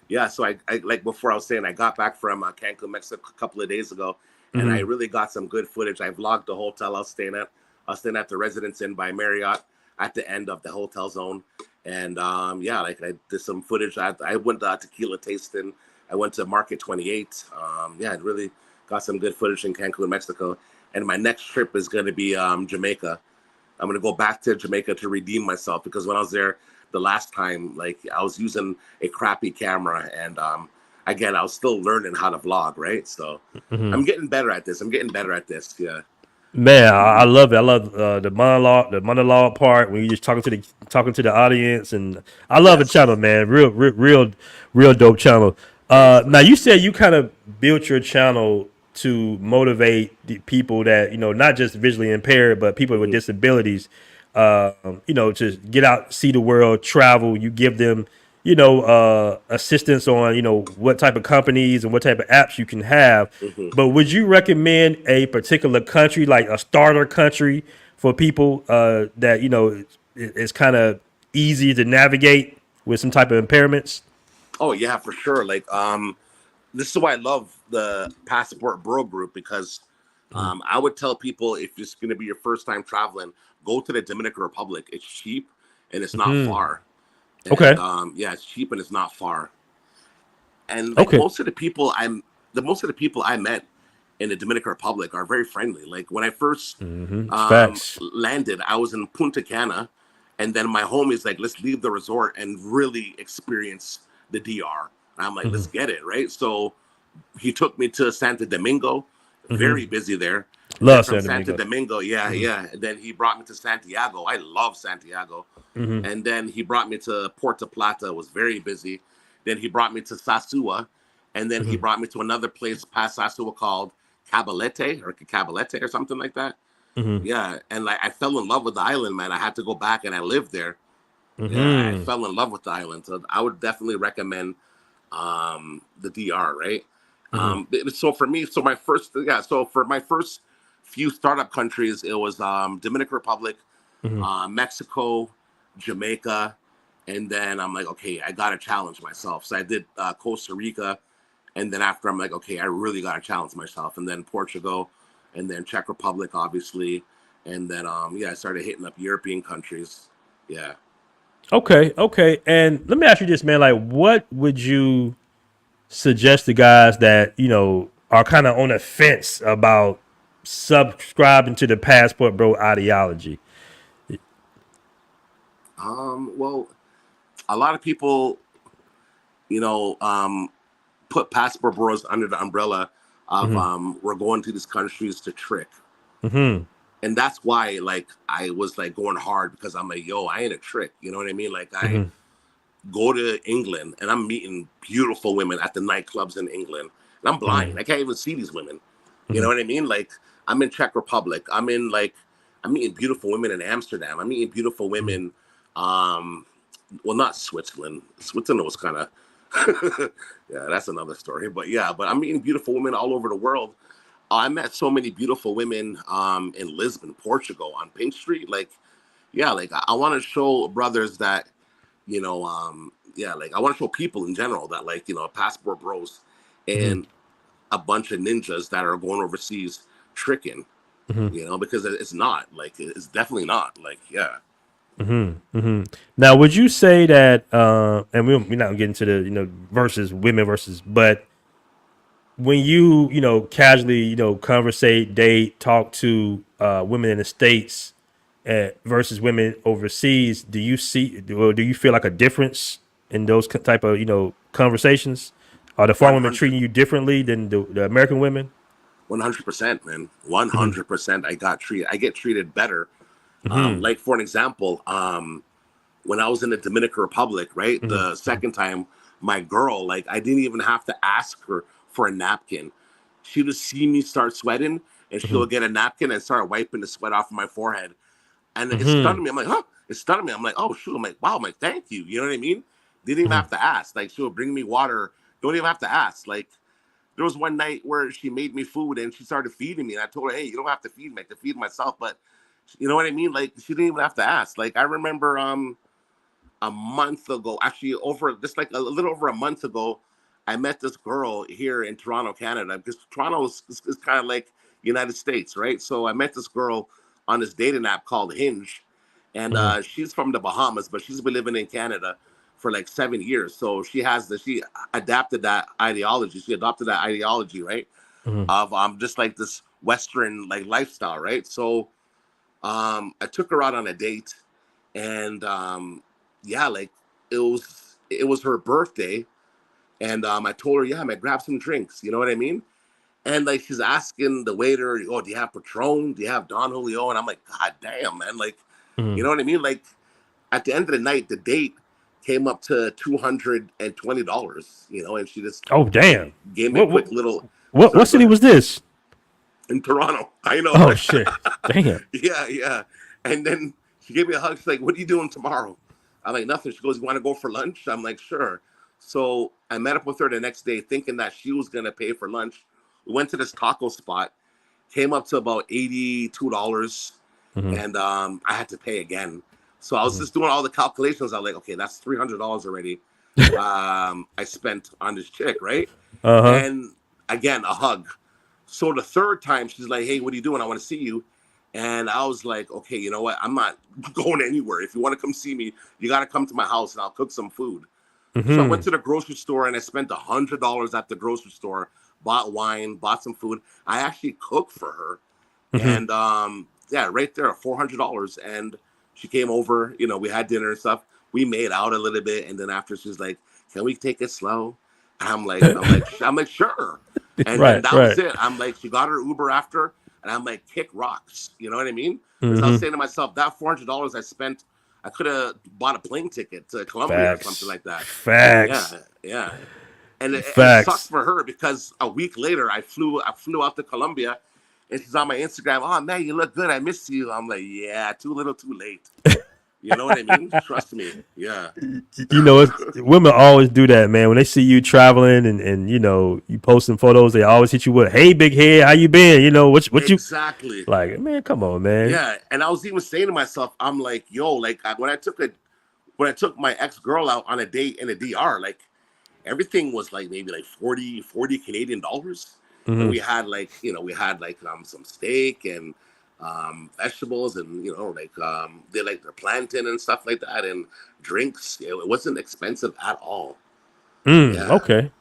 yeah, so I like before I was saying I got back from Cancun, Mexico a couple of days ago, and I really got some good footage. I vlogged the hotel I was staying at. I was staying at the Residence Inn by Marriott at the end of the hotel zone, and yeah, like I did some footage. I went to tequila tasting. I went to Market 28. Yeah, I really got some good footage in Cancun, Mexico. And my next trip is going to be Jamaica. I'm going to go back to Jamaica to redeem myself, because when I was there the last time, like I was using a crappy camera, and again, I was still learning how to vlog, right? So I'm getting better at this. Yeah. Man, I love it. I love the monologue part when you're just talking to the audience, and I love the Yes. channel, man. Real dope channel. Thanks, Now man. you said you kind of built your channel to motivate the people that not just visually impaired, but people with disabilities. To get out, see the world, travel. You give them, assistance on, what type of companies and what type of apps you can have. But would you recommend a particular country, like a starter country, for people that is kind of easy to navigate with some type of impairments? Oh yeah, for sure. Like this is why I love the Passportbro group, because I would tell people, if it's going to be your first time traveling, go to the Dominican Republic. It's cheap and it's not far. Okay. And yeah, it's cheap and it's not far. And like Okay. most of the people I met in the Dominican Republic are very friendly. Like when I first Facts. landed, I was in Punta Cana, and then my homies like, let's leave the resort and really experience the DR. And I'm like, let's get it, right? So he took me to Santo Domingo, very busy there. Then Love from San Santo Domingo. Domingo, yeah. And then he brought me to Santiago. I love Santiago. And then he brought me to Puerto Plata. It was very busy. Then he brought me to Sasua, and then he brought me to another place past Sasua called Cabalete or something like that. Yeah, and like I fell in love with the island, man. I had to go back and I lived there. Yeah, I fell in love with the island. So I would definitely recommend the DR, right? So for me, so for my first few startup countries, it was Dominican Republic, Mexico, Jamaica, and then I'm like, okay, I gotta challenge myself. So I did Costa Rica, and then after I'm like, okay, I really gotta challenge myself, and then Portugal, and then Czech Republic, obviously, and then yeah, I started hitting up European countries. Yeah. Okay. Okay. And let me ask you this, man. Like, what would you suggest to guys that are kind of on the fence about subscribing to the Passport Bro ideology? Well, a lot of people, you know, put Passport Bros under the umbrella of we're going to these countries to trick. And that's why like I was like going hard because I'm like, yo, I ain't a trick. You know what I mean? Like I go to England and I'm meeting beautiful women at the nightclubs in England. And I'm blind. I can't even see these women. You know what I mean? Like I'm in Czech Republic. I'm meeting beautiful women in Amsterdam. I'm meeting beautiful women well, not Switzerland. Switzerland was kind of yeah, that's another story. But yeah, but I'm meeting beautiful women all over the world. I met so many beautiful women in Lisbon, Portugal, on Pink Street. Like, yeah, like I want to show brothers that, yeah, like I want to show people in general that, like, Passport Bros and a bunch of ninjas that are going overseas tricking, because it's not like it's definitely not like, yeah. Now, would you say that, and we're not getting to the, versus women versus, but when casually, conversate, date, talk to women in the States versus women overseas, do you see, or do you feel like a difference in those type of, conversations? Are the foreign women 100 treating you differently than the American women? 100%, man. 100%. I get treated better. Like for an example, when I was in the Dominican Republic, right? The second time, my girl, like I didn't even have to ask her for a napkin. She would see me start sweating and she'll get a napkin and start wiping the sweat off of my forehead. And it stunned me. I'm like, huh? It stunned me. I'm like, oh shoot. I'm like, wow, I'm like, thank you. You know what I mean? Didn't even have to ask. Like she'll bring me water. Don't even have to ask. Like there was one night where she made me food and she started feeding me. And I told her, hey, you don't have to feed me. I can feed myself. But you know what I mean? Like she didn't even have to ask. Like I remember a month ago, actually over just like a little over a month ago, I met this girl here in Toronto, Canada, because Toronto is kind of like United States, right? So I met this girl on this dating app called Hinge, and she's from the Bahamas, but she's been living in Canada for like 7 years. So she adapted that ideology. She adopted that ideology, right? Of just like this Western like lifestyle, right? So I took her out on a date, and yeah, like it was her birthday, and I told her, yeah, man, grab some drinks. You know what I mean? And like she's asking the waiter, oh, do you have Patron? Do you have Don Julio? And I'm like, God damn, man, like, you know what I mean? Like at the end of the night, the date came up to $220. And she just Oh, damn. gave me a What, quick what, little. what Sorry, go city ahead. was this? In Toronto, I know. Oh, shit. Damn. Yeah. And then she gave me a hug. She's like, what are you doing tomorrow? I'm like, nothing. She goes, you want to go for lunch? I'm like, sure. So I met up with her the next day thinking that she was going to pay for lunch. We went to this taco spot, came up to about $82, and I had to pay again. So I was just doing all the calculations. I was like, okay, that's $300 already I spent on this chick, right? Uh-huh. And again, a hug. So the third time, she's like, hey, what are you doing? I want to see you. And I was like, okay, you know what? I'm not going anywhere. If you want to come see me, you got to come to my house and I'll cook some food. So I went Mm-hmm. to the grocery store and I spent $100 at the grocery store, bought wine, bought some food. I actually cooked for her. Mm-hmm. And yeah, right there, $400. And she came over, we had dinner and stuff. We made out a little bit. And then after she's like, can we take it slow? And I'm like, sure. And then Right, that was right. it. I'm like, she got her Uber after, and I'm like, kick rocks. You know what I mean? Because I was Mm-hmm. saying to myself, that $400 I spent, I could have bought a plane ticket to Colombia or something Facts. like that. Facts. Yeah, yeah. And it sucked Facts. for her because a week later I flew out to Colombia, and she's on my Instagram. Oh man, you look good. I miss you. I'm like, yeah, too little, too late. You know what I mean? Trust me. Yeah. Women always do that, man. When they see you traveling and you posting photos, they always hit you with, "Hey, big head, how you been? What you Exactly. like, man? Come on, man." Yeah. And I was even saying to myself, I'm like, yo, like when I took my ex girl out on a date in the DR, like everything was like maybe like 40 Canadian dollars. And Mm-hmm. we had some steak and vegetables and they like their plantain and stuff like that and drinks. It wasn't expensive at all. Yeah. Okay.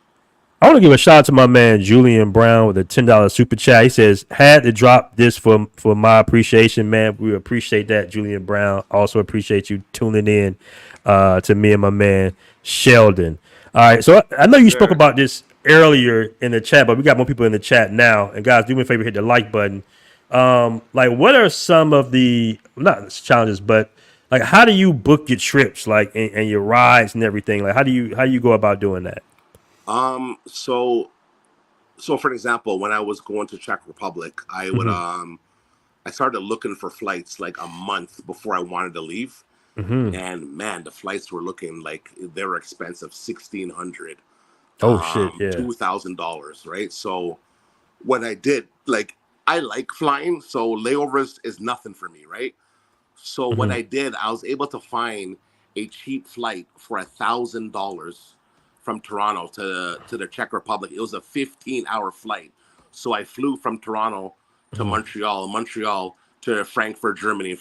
I want to give a shout out to my man Julian Brown with a $10 super chat. He says, "Had to drop this for my appreciation, man. We appreciate that, Julian Brown. Also appreciate you tuning in to me and my man Sheldon." All right, so I know you spoke Sure. about this earlier in the chat, but we got more people in the chat now. And guys, do me a favor, hit the like button. Like, what are some of the not challenges, but like, how do you book your trips, like, and your rides and everything? Like, how do you go about doing that? So for example, when I was going to Czech Republic, Mm-hmm. I started looking for flights like a month before I wanted to leave. Mm-hmm. And man, the flights were looking like they were expensive, 1,600, Oh shit, yeah. $2,000, right? So what I did, like, I like flying, so layovers is nothing for me, right? So what Mm-hmm. I did, I was able to find a cheap flight for $1,000 from Toronto to the Czech Republic. It was a 15-hour flight. So I flew from Toronto to Mm-hmm. Montreal to Frankfurt, Germany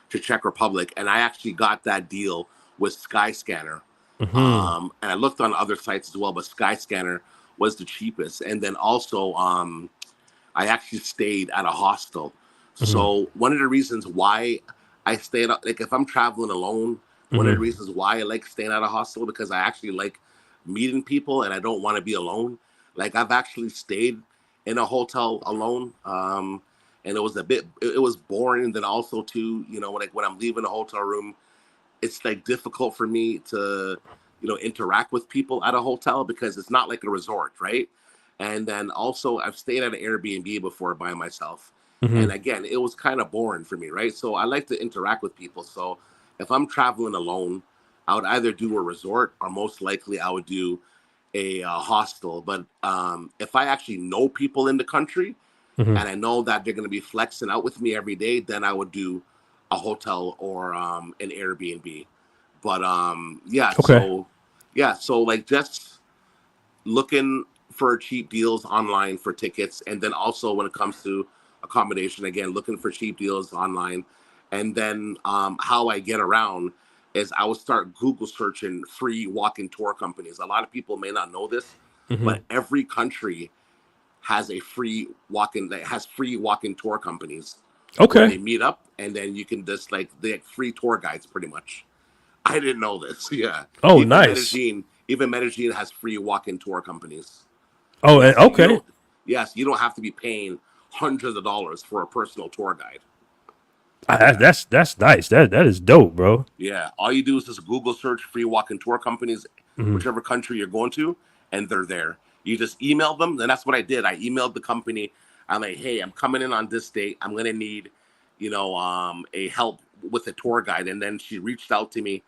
to Czech Republic, and I actually got that deal with Skyscanner. Mm-hmm. And I looked on other sites as well, but Skyscanner was the cheapest. And then also, I actually stayed at a hostel. Mm-hmm. So one of the reasons why I stayed up, like if I'm traveling alone, one of the Mm-hmm. reasons why I like staying at a hostel because I actually like meeting people and I don't want to be alone. Like I've actually stayed in a hotel alone, and it was boring. And then also too, like when I'm leaving a hotel room, it's like difficult for me to interact with people at a hotel because it's not like a resort, right? And then also I've stayed at an Airbnb before by myself, and Mm-hmm. again it was kind of boring for me, right? So I like to interact with people. So if I'm traveling alone, I would either do a resort or most likely I would do a hostel. But if I actually know people in the country Mm-hmm. and I know that they're going to be flexing out with me every day, then I would do a hotel or an Airbnb. But Okay. so like just looking for cheap deals online for tickets, and then also when it comes to accommodation, again looking for cheap deals online, and then how I get around is I would start Google searching free walk-in tour companies. A lot of people may not know this, Mm-hmm. but every country has free walk-in tour companies where Okay. they meet up and then you can just like they have free tour guides pretty much. I didn't know this. Yeah. Oh, Even nice. Medellin has free walk-in tour companies. Oh, Yeah, and so you okay. don't yes, you don't have to be paying hundreds of dollars for a personal tour guide. Yeah. That's nice. That is dope, bro. Yeah. All you do is just Google search free walk-in tour companies, Mm-hmm. whichever country you're going to, and they're there. You just email them, and that's what I did. I emailed the company. I'm like, hey, I'm coming in on this date. I'm gonna need, a help with a tour guide. And then she reached out to me,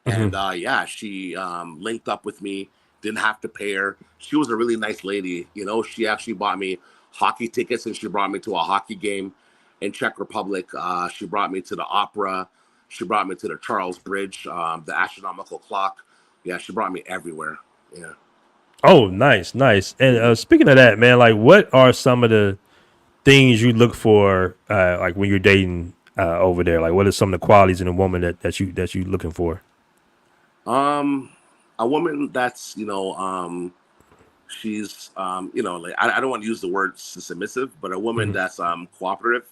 and Mm-hmm. yeah, she linked up with me. Didn't have to pay her. She was a really nice lady. She actually bought me hockey tickets, and she brought me to a hockey game in Czech Republic. She brought me to the opera. She brought me to the Charles Bridge, the astronomical clock. Yeah, she brought me everywhere. Yeah. Oh, nice, nice. And Mhm. speaking of that, man, like, what are some of the things you look for, like when you're dating over there? Like, what are some of the qualities in a woman that you looking for? A woman that's she's like I don't want to use the word submissive, but a woman Hmm. that's cooperative,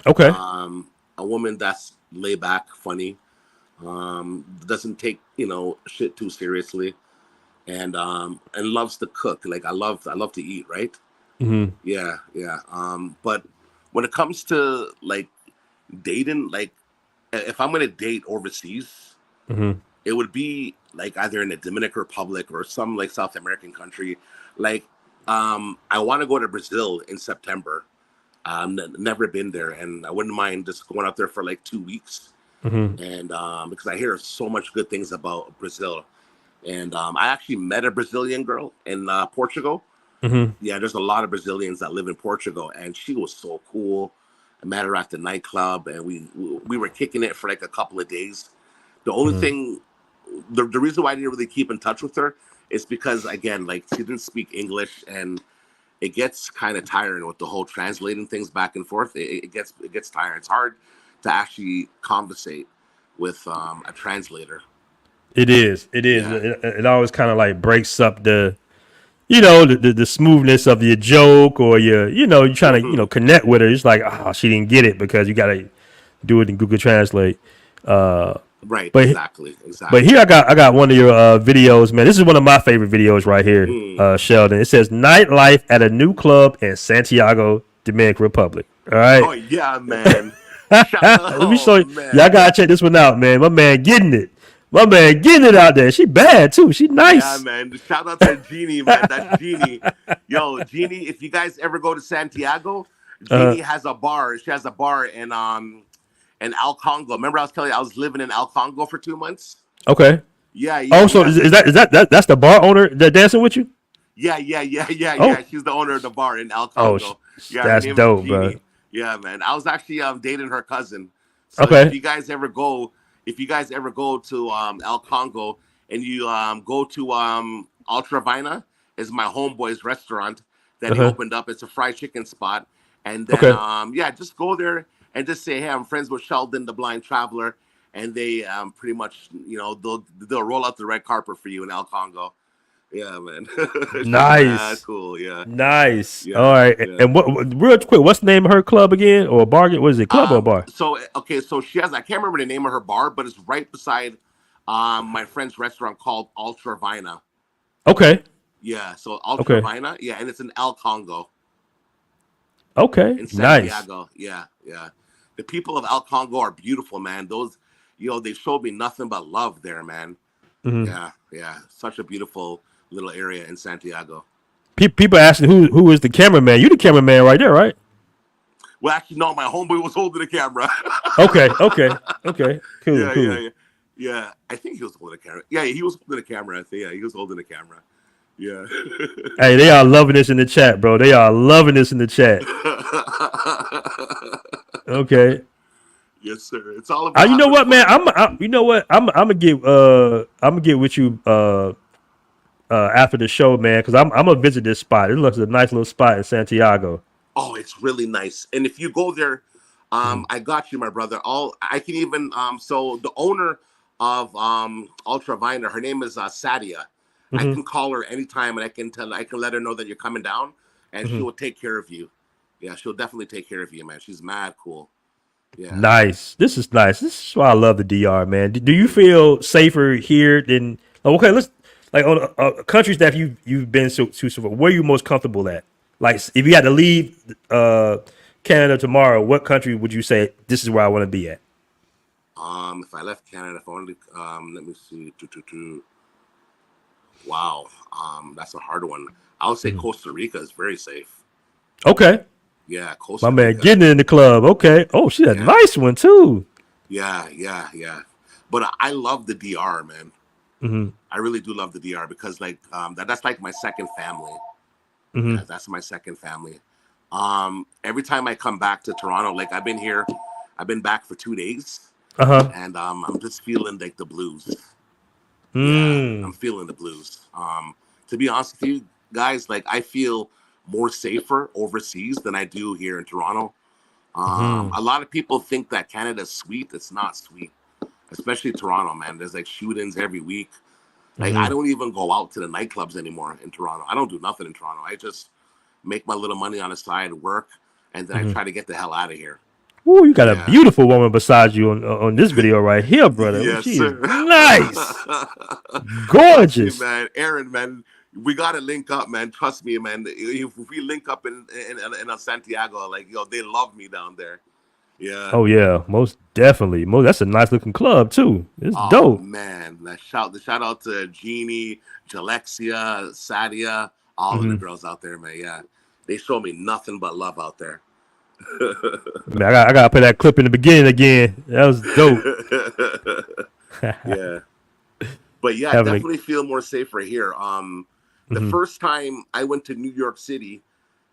Okay. a woman that's laid back, funny, doesn't take shit too seriously, and loves to cook. Like I love to eat, right? Hmm. Yeah, yeah. But when it comes to like dating, like if I'm gonna date overseas, Hmm. it would be like either in the Dominican Republic or some like South American country. Like, I want to go to Brazil in September. Never been there, and I wouldn't mind just going out there for like 2 weeks. Hmm. And because I hear so much good things about Brazil, and I actually met a Brazilian girl in Portugal. Hmm. Yeah, there's a lot of Brazilians that live in Portugal, and she was so cool. I met her at the nightclub, and we were kicking it for like a couple of days. The only Hmm. thing, the reason why I didn't really keep in touch with her is because again, like she didn't speak English, and it gets kind of tiring with the whole translating things back and forth. It gets tiring. It's hard to actually conversate with a translator. It is. It is. Yeah. It always kind of like breaks up the smoothness of your joke, or you're trying to Hmm. connect with her. It's like, oh, she didn't get it because you gotta do it in Google Translate. Uh, Right. but Exactly. but Exactly. here I got one of your videos, man. This is one of my favorite videos right here, Mm. Sheldon. It says nightlife at a new club in Santiago, Dominican Republic. All right. Oh yeah, man. Shout out. Let me Oh show you. Y'all man. gotta check this one out, man. My man getting it. My man getting it out there. She bad too. She Yeah, nice. man. Shout out to Jeannie, man. That's Jeannie. Yo, Jeannie, if you guys ever go to Santiago, Uh, Jeannie has a bar. She has a bar in Al Congo. Remember I was telling you I was living in Al Congo for 2 months? okay. Yeah, yeah, Oh, so yeah. is, So is that is that that's the bar owner that dancing with you? yeah, yeah, yeah, yeah, yeah. Oh, She's the owner of the bar in Al oh, Congo. Yeah, her that's name is dope, bro. Jeannie. Yeah, man. I was actually dating her cousin. So Okay. if you guys ever go to El Congo and you go to Ultra Vina, is my homeboy's restaurant that Uh he huh. opened up. It's a fried chicken spot. And then Okay. yeah, just go there and just say, hey, I'm friends with Sheldon, the blind traveler. And they pretty much, they'll roll out the red carpet for you in El Congo. Yeah, man. She's mad Nice. cool. Yeah, Nice. All yeah, right. yeah. And real quick, what's the name of her club again, or bar? What is it, club or bar? So okay, so she has I can't remember the name of her bar, but it's right beside my friend's restaurant called Ultra Vina. Okay. Yeah, so Ultra Okay. Vina, yeah, and it's in El Congo Okay. in Nice. Santiago. Yeah, yeah. The people of El Congo are beautiful, man. Those, they showed me nothing but love there, man. Hmm. Yeah, yeah. Such a beautiful little area in Santiago. People asking who is the cameraman? You the cameraman right there, right? Well, actually, no, my homeboy was holding the camera. Okay. Okay. Okay. Cool. Yeah, yeah, Cool. yeah. Yeah, I think he was holding the camera. Yeah, he was holding the camera. I think. Yeah, he was holding the camera. Yeah. Hey, they are loving this in the chat, bro. They are loving this in the chat. Okay. Yes, sir. It's all about You know having what, man? fun. You know what? I'm gonna get with you after the show, man, because I'm gonna visit this spot. It looks a nice little spot in Santiago. Oh, it's really nice. And if you go there, Mm-hmm. I got you, my brother. All I can even so the owner of Ultra Viner, her name is Sadia. I Mm-hmm. can call her anytime and I can let her know that you're coming down and she Mm-hmm. will take care of you. Yeah, she'll definitely take care of you, man. She's mad cool. Yeah. Nice. This is nice. This is why I love the DR, man. Do you Hmm. feel safer here than? Okay, let's like on countries that you've been to so far. Where are you most comfortable at? Like, if you had to leave Canada tomorrow, what country would you say this is where I want to be at? If I left Canada, if I only let me see. Wow. That's a hard one. I would say Mhm. Costa Rica is very safe. Okay, Yeah, my Costa man Rica. getting in the club. Okay. Oh, she's a Yeah, nice one too. yeah, yeah, yeah. But I love the DR, man. Hmm. I really do love the DR because like that's like my second family. Hmm. Yeah, that's my second family. Every time I come back to Toronto, like I've been back for 2 days, Uh huh. and I'm just feeling like the blues. Yeah, I'm Mm. feeling the blues. To be honest with you guys, like I feel more safer overseas than I do here in Toronto. Mm-hmm. A lot of people think that Canada's sweet. It's not sweet, especially Toronto, man. There's like shootings every week. Like I Mm-hmm. don't even go out to the nightclubs anymore in Toronto. I don't do nothing in Toronto. I just make my little money on the side, work, and then I Mm-hmm. try to get the hell out of here. Ooh, you got a Yeah. beautiful woman beside you on this video right here, brother. Ooh, Yes, she is sir. nice, Trust me, gorgeous. man. Aaron, man, we gotta link up, man. Trust me, man. If we link up in Santiago, like they love me down there. Yeah. Oh yeah, most definitely. That's a nice looking club too. It's Oh dope. man, the shout out to Jeannie, Jalexia, Sadia, all of the Mm-hmm. girls out there, man. Yeah, they show me nothing but love out there. Man, I gotta play that clip in the beginning again. That was dope. Yeah, but yeah, I Having a definitely feel more safer here. The mm-hmm. first time I went to New York City,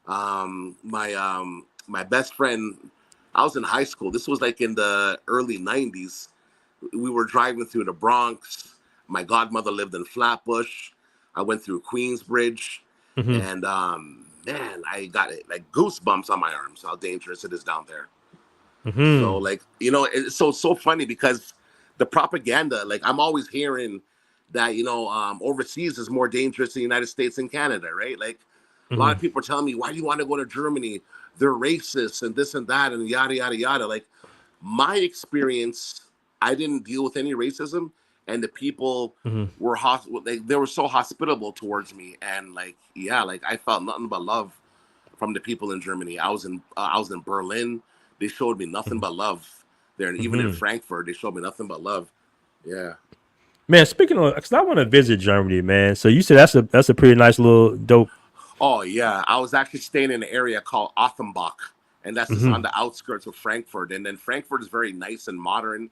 my best friend, I was in high school. This was like in the early '90s. We were driving through the Bronx. My godmother lived in Flatbush. I went through Queensbridge, Mm-hmm. and man, I got it like goosebumps on my arms. How dangerous it is down there. So Mm-hmm. like it's so funny because the propaganda, like I'm always hearing that overseas is more dangerous in the United States and Canada, right? Like a lot of Mm-hmm. people are telling me, why do you want to go to Germany? They're racist and this and that and yada yada yada. Like my experience, I didn't deal with any racism, and the people Mm-hmm. were like they were so hospitable towards me, and like yeah, like I felt nothing but love from the people in Germany. I was in Berlin. They showed me nothing but love there, and even in Mm-hmm. Frankfurt, they showed me nothing but love. Yeah. Man, speaking of, because I want to visit Germany, man. So you said that's a pretty nice little dope. Oh yeah, I was actually staying in an area called Offenbach, and that's just on Mm-hmm. the outskirts of Frankfurt. And then Frankfurt is very nice and modern.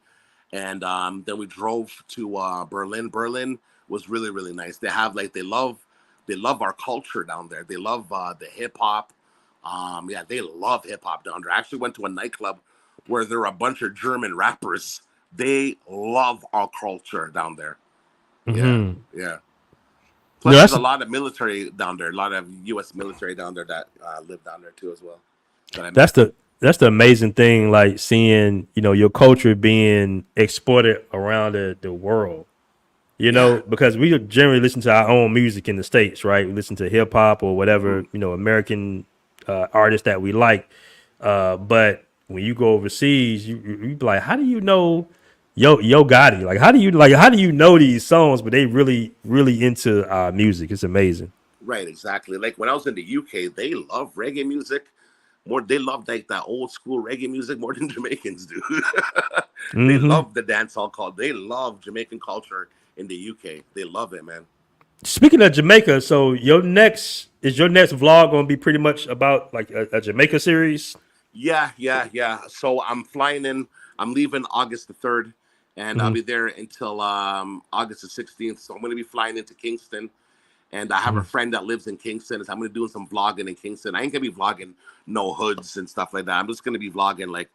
And then we drove to Berlin. Berlin was really really nice. They love our culture down there. They love the hip hop. Yeah, they love hip hop down there. I actually went to a nightclub where there were a bunch of German rappers. They love our culture down there. Yeah, Mm-hmm. yeah. No, Plus, there's that's a lot of military down there, a lot of U.S. military down there that live down there too, as well. That I that's met. the amazing thing, like seeing your culture being exported around the world. Yeah. Because we generally listen to our own music in the States, right? We listen to hip hop or Hmm. whatever, American artists that we like. But when you go overseas, you be like, how do you know Yo Gotti? How do you know these songs? But they really, really into music. It's amazing. Right. Exactly. Like when I was in the UK, they love reggae music more. They love like that old school reggae music more than Jamaicans do. They Hmm. love the dancehall cult. They love Jamaican culture in the UK. They love it, man. Speaking of Jamaica, so your next vlog gonna be pretty much about like a Jamaica series? Yeah, yeah, yeah. So I'm flying in. I'm leaving August the 3rd, and I'll Hmm. be there until August the 16th. So I'm going to be flying into Kingston, and I have a Hmm. friend that lives in Kingston. So I'm going to do some vlogging in Kingston. I ain't going to be vlogging no hoods and stuff like that. I'm just going to be vlogging like,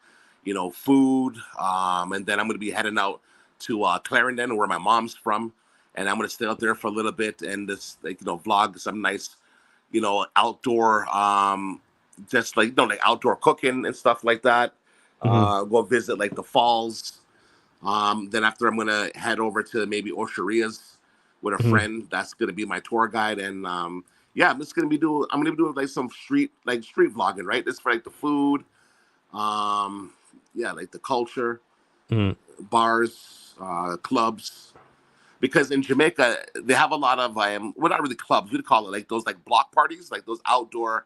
food. And then I'm going to be heading out to Clarendon, where my mom's from, and I'm going to stay out there for a little bit and just like vlog some nice outdoor, just like like outdoor cooking and stuff like that. Hmm. Go visit like the falls. Then after I'm gonna head over to maybe Osharia's with a Hmm. friend. That's gonna be my tour guide, and yeah, I'm gonna be doing like some street vlogging, right? This for like the food, yeah, like the culture, Hmm. bars, clubs, because in Jamaica they have a lot of well, not really clubs. We'd call it like those like block parties, like those outdoor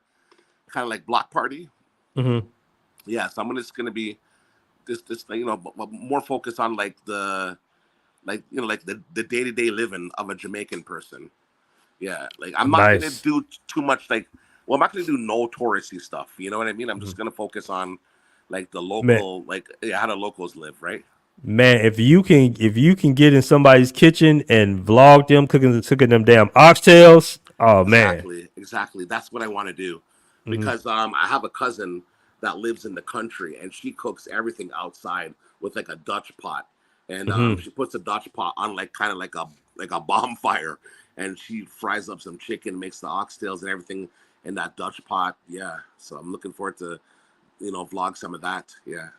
kind of like block party. Hmm. Yeah, so I'm just gonna be this more focused on like the like the day-to-day living of a Jamaican person. Yeah, like I'm not gonna Nice. do too much like I'm not gonna do no touristy stuff. You know what I mean? I'm Mhm. just gonna focus on like the Man, local, like yeah, how the locals live, right? man, if you can get in somebody's kitchen and vlog them cooking them damn oxtails, oh man. Exactly, exactly. That's what I want to do, Hmm. because I have a cousin that lives in the country, and she cooks everything outside with like a Dutch pot, and Hmm. she puts a Dutch pot on like kind of like a bonfire, and she fries up some chicken, makes the oxtails and everything, in that Dutch pot. Yeah, so I'm looking forward to vlog some of that. Yeah.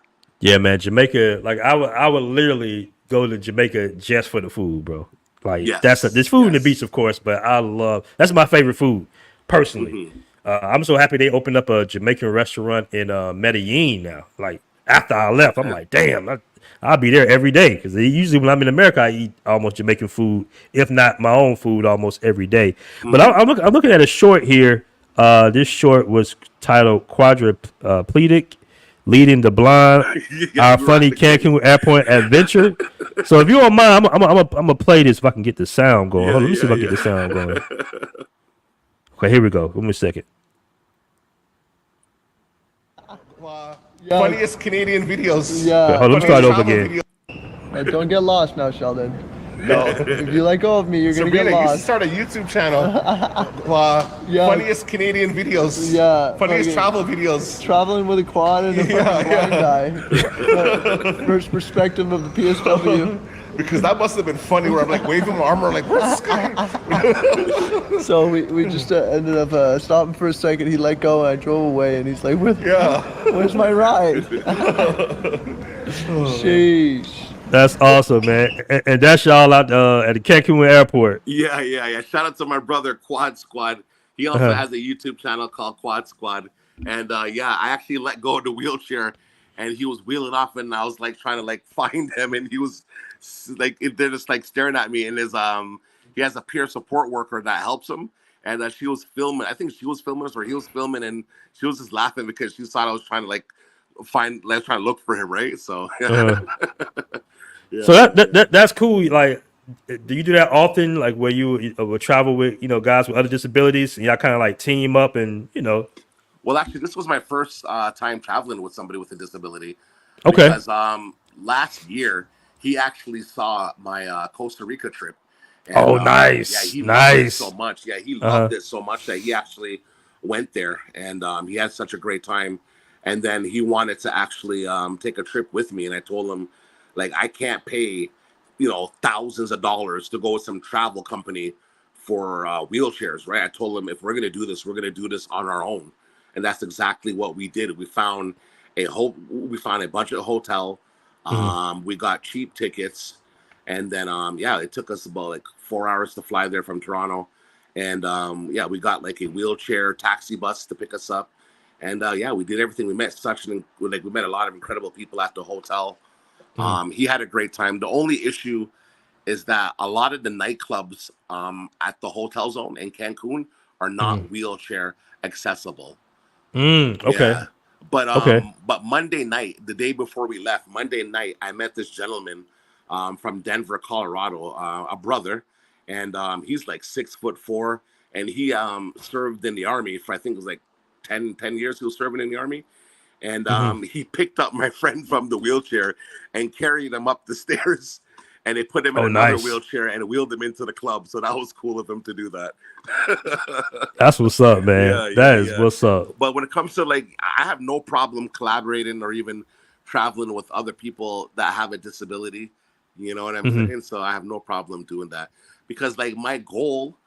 Yeah, man, Jamaica. Like I would literally go to Jamaica just for the food, bro. Like there's Yes. food in the beach, Yes. of course, but that's my favorite food personally. Hmm. I'm so happy they opened up a Jamaican restaurant in Medellin now. Like after I left, I'm Yeah. like, damn, I'll be there every day because usually when I'm in America, I eat almost Jamaican food, if not my own food, almost every day. But Hmm. I'm looking at a short here. This short was titled "Quadriplegic Leading the Blind: Yeah, Our you were at Funny the gate. Cancun Airport Adventure." So if you don't mind, I'm gonna play this if I can get the sound going. Yeah, Hold on, let me see if I yeah, can get the sound going. yeah. Okay, here we go. Give me a second. Yeah, Funniest Canadian videos. Okay, yeah. hold on, let me start Funniest over travel again. videos. Hey, don't get lost now, Sheldon. No. If you let go of me, you're gonna get Sabrina, you should lost. start a YouTube channel. Yeah. Funniest Canadian videos. Yeah, Funniest fucking- travel videos. Traveling with a quad and a fucking Yeah, blind guy. First perspective of the PSW. Because that must have been funny where I'm like waving my arm around like, where's this guy? So we just ended up stopping for a second. He let go and I drove away and he's like, Yeah. where's my ride? Sheesh. That's awesome, man. And that's y'all out at the Cancun Airport. Yeah. Shout out to my brother Quad Squad. He also has a YouTube channel called Quad Squad. And yeah, I actually let go of the wheelchair and he was wheeling off and I was like trying to like find him and he was like they're just like staring at me and his he has a peer support worker that helps him and she was filming. I think she was filming us or he was filming and she was just laughing because she thought I was trying to like trying to look for him, right? So Uh, yeah. so that's cool. Like, do you do that often? Like, where you would travel with guys with other disabilities, and y'all kind of like team up, and Well, actually, this was my first time traveling with somebody with a disability. Okay. Because last year he actually saw my Costa Rica trip. And, Oh, yeah, nice, he loved it nice. so much. Yeah, he loved it so much that he actually went there, and he had such a great time. And then he wanted to actually take a trip with me, and I told him, like, I can't pay, thousands of dollars to go with some travel company for wheelchairs, right? I told him if we're gonna do this, we're gonna do this on our own, and that's exactly what we did. We found a budget hotel. We got cheap tickets, and then yeah, it took us about like 4 hours to fly there from Toronto, and yeah, we got like a wheelchair taxi bus to pick us up, and yeah, we did everything. We met we met a lot of incredible people at the hotel. He had a great time. The only issue is that a lot of the nightclubs at the hotel zone in Cancun are not wheelchair accessible. Okay. Yeah. Okay. But Monday night, the day before we left, Monday night, I met this gentleman from Denver, Colorado, a brother, and he's like 6'4", and he served in the army for I think it was like 10 years. He was serving in the army, and he picked up my friend from the wheelchair and carried him up the stairs. And they put him in another nice. wheelchair and wheeled him into the club. So that was cool of him to do that. That's what's up, man. That is what's up. But when it comes to like, I have no problem collaborating or even traveling with other people that have a disability. You know what I'm saying? So I have no problem doing that because like my goal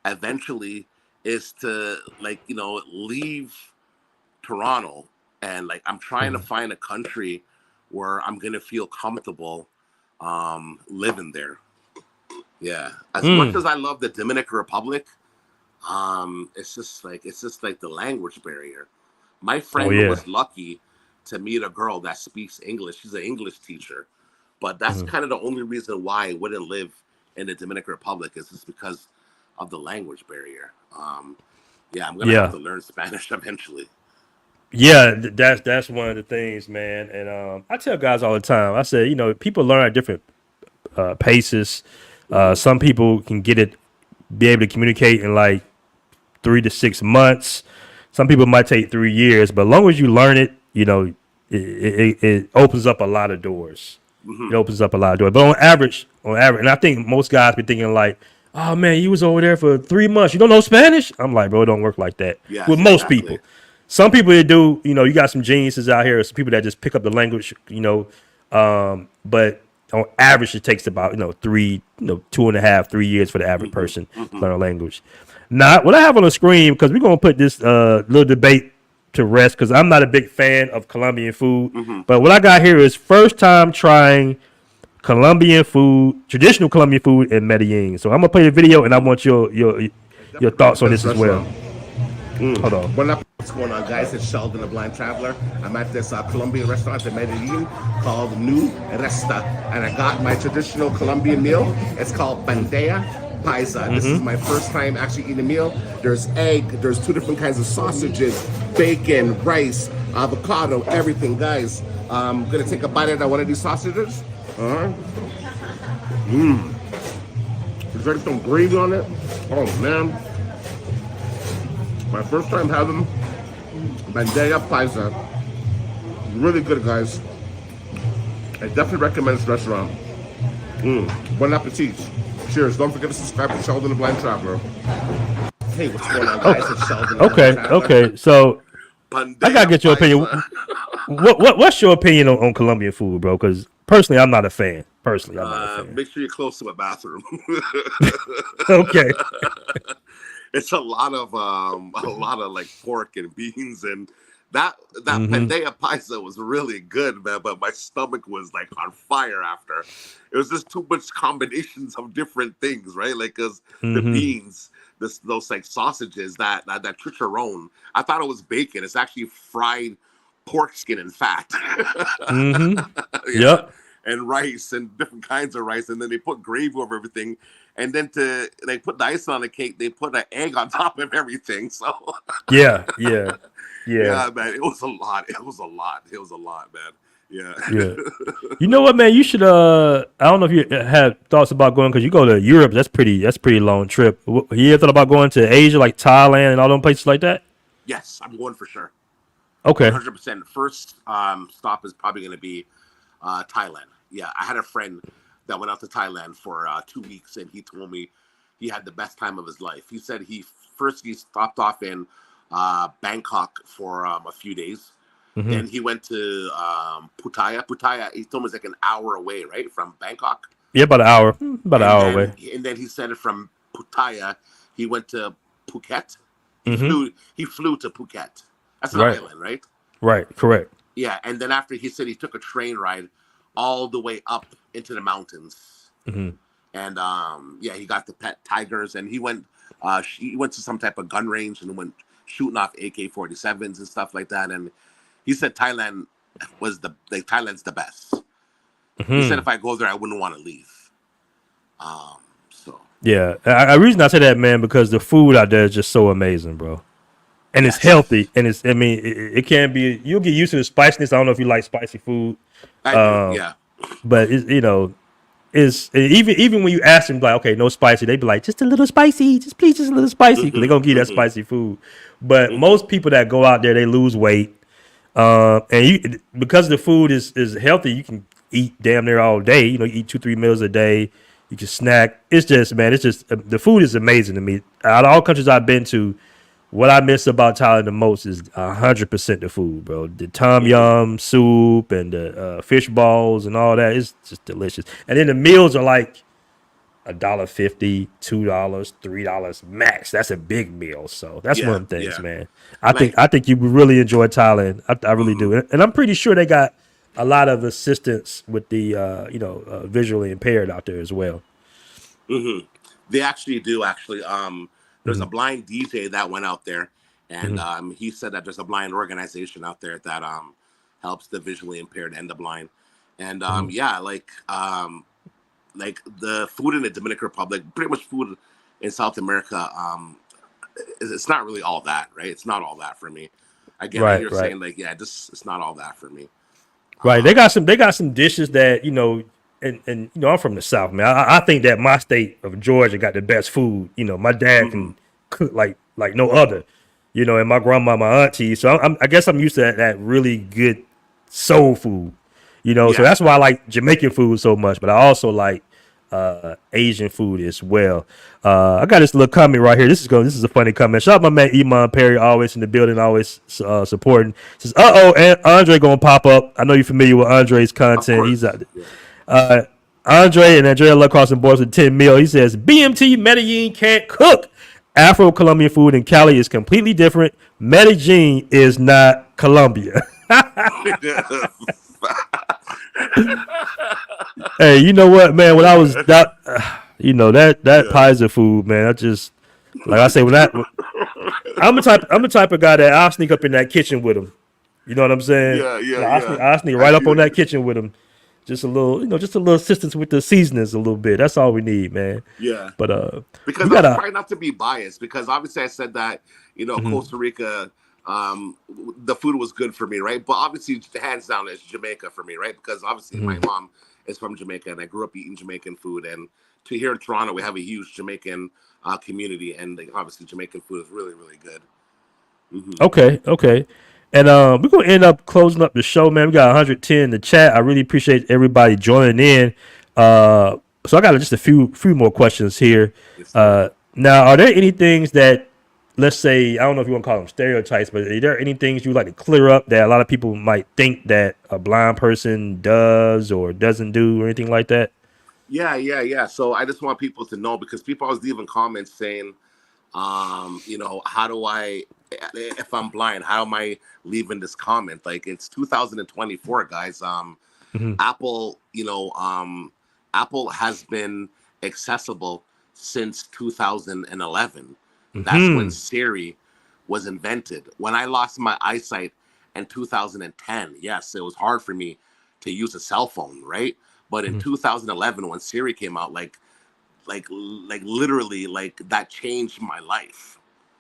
eventually is to like, leave Toronto and like, I'm trying to find a country where I'm going to feel comfortable living there. Yeah. As much as I love the Dominican Republic, it's just like the language barrier. My friend was lucky to meet a girl that speaks English. She's an English teacher, but that's kind of the only reason why I wouldn't live in the Dominican Republic is just because of the language barrier. Yeah, I'm gonna have to learn Spanish eventually. Yeah, that's one of the things, man. And I tell guys all the time. I say, people learn at different paces. Some people can be able to communicate in like 3 to 6 months. Some people might take 3 years, but as long as you learn it, it opens up a lot of doors. It opens up a lot of doors. But on average, and I think most guys be thinking like, oh man, you was over there for 3 months. You don't know Spanish? I'm like, bro, it don't work like that. Yes, with most people. Some people that do, you got some geniuses out here, some people that just pick up the language, but on average, it takes about 2.5, 3 years for the average person to learn a language. Now, what I have on the screen, because we're gonna put this little debate to rest, because I'm not a big fan of Colombian food, but what I got here is first time trying Colombian food, traditional Colombian food in Medellin. So I'm gonna play the video, and I want your thoughts on this as well. Hold on. What's going on, guys? It's Sheldon, the Blind Traveler. I'm at this Colombian restaurant in Medellin called New Resta, and I got my traditional Colombian meal. It's called bandeja paisa. This is my first time actually eating a meal. There's egg, there's 2 different kinds of sausages, bacon, rice, avocado, everything, guys. I'm gonna take a bite out of one of these sausages. There's some gravy on it. Oh man. My first time having bandeja paisa. Really good, guys. I definitely recommend this restaurant. Bon appetit. Cheers. Don't forget to subscribe to Sheldon the Blind Traveler. Hey, what's going on, guys? It's Sheldon. Okay. So I gotta get your opinion. What's your opinion on Colombian food, bro? Because personally, I'm not a fan. Make sure you're close to a bathroom. Okay. It's a lot of like pork and beans, and that bandeja paisa was really good, man. But my stomach was like on fire after. It was just too much combinations of different things, right? Like, cause the beans, those like sausages, that chicharron. I thought it was bacon. It's actually fried pork skin and fat. Yep. And rice and different kinds of rice, and then they put gravy over everything, and then they put the icing on the cake. They put an egg on top of everything. So yeah, man, it was a lot, man. Yeah. You know what, man? You should. I don't know if you had thoughts about going, because you go to Europe. That's pretty long trip. You ever thought about going to Asia, like Thailand and all them places like that? Yes, I'm going for sure. Okay. 100%. First stop is probably going to be Thailand. Yeah, I had a friend that went out to Thailand for 2 weeks, and he told me he had the best time of his life. He said he stopped off in Bangkok for a few days. Then he went to Pattaya. Pattaya, he told me, is like an hour away, right, from Bangkok. Yeah, about an hour away. And then he said from Pattaya, he went to Phuket. He flew to Phuket. That's an island, right? Right, correct. Yeah, and then after, he said he took a train ride all the way up into the mountains, and he got to pet tigers, and he went to some type of gun range and went shooting off AK-47s and stuff like that. And he said Thailand's the best. He said if I go there, I wouldn't want to leave. Yeah, the reason I say that, man, because the food out there is just so amazing, bro. And it's healthy, and it can be. You'll get used to the spiciness. I don't know if you like spicy food. I do, yeah. But it's even when you ask them, like, okay, no spicy, they be like, just a little spicy, just please, just a little spicy, because they're gonna give you that spicy food. But most people that go out there, they lose weight, and because the food is healthy, you can eat damn near all day. You eat 2-3 meals a day. You can snack. It's just the food is amazing to me. Out of all countries I've been to, what I miss about Thailand the most is 100% the food, bro. The tom yum soup and the fish balls and all that is just delicious. And then the meals are like $1.50, $2, $3 max. That's a big meal. So that's one of the things, man. I think you would really enjoy Thailand. I really do. And I'm pretty sure they got a lot of assistance with the visually impaired out there as well. They actually do. There's a blind DJ that went out there, and he said that there's a blind organization out there that helps the visually impaired and the blind. And like the food in the Dominican Republic, pretty much food in South America, it's not really all that, right? It's not all that for me. I get what you're saying, like, it's not all that for me. Right. They got some dishes that, and I'm from the South, man. I think that my state of Georgia got the best food. My dad can cook like no other, and my grandma, my auntie. So I guess I'm used to that really good soul food, So that's why I like Jamaican food so much. But I also like Asian food as well. I got this little comment right here. This is a funny comment. Shout out my man Iman Perry, always in the building, always supporting. Says, and Andre gonna pop up. I know you're familiar with Andre's content. He's out there. Andre and Andrea love crossing borders with 10 mil. He says BMT Medellin can't cook. Afro-Colombian food in Cali is completely different. Medellin is not Colombia. Hey, you know what, man? When I was that, that Pfizer food, man. I just like I say I'm the type of guy that I'll sneak up in that kitchen with him. You know what I'm saying? I'll sneak right up on that kitchen with him. Just a little, just a little assistance with the seasonings a little bit. That's all we need, man. Yeah. But because I try not to be biased, because obviously I said that, Costa Rica, the food was good for me, right? But obviously, hands down, it's Jamaica for me, right? Because obviously my mom is from Jamaica, and I grew up eating Jamaican food. And here in Toronto, we have a huge Jamaican community, and obviously Jamaican food is really, really good. Okay. And we're gonna end up closing up the show, man. We got 110 in the chat. I really appreciate everybody joining in. So I got just a few more questions here. Now, are there any things that, let's say, I don't know if you want to call them stereotypes, but are there any things you would like to clear up that a lot of people might think that a blind person does or doesn't do or anything like that? Yeah. So I just want people to know, because people always leaving comments saying, how do I, if I'm blind, how am I leaving this comment? Like, it's 2024, guys. Apple, Apple has been accessible since 2011. That's when Siri was invented. When I lost my eyesight in 2010, yes, it was hard for me to use a cell phone, right? But in 2011, when Siri came out, like literally, like, that changed my life.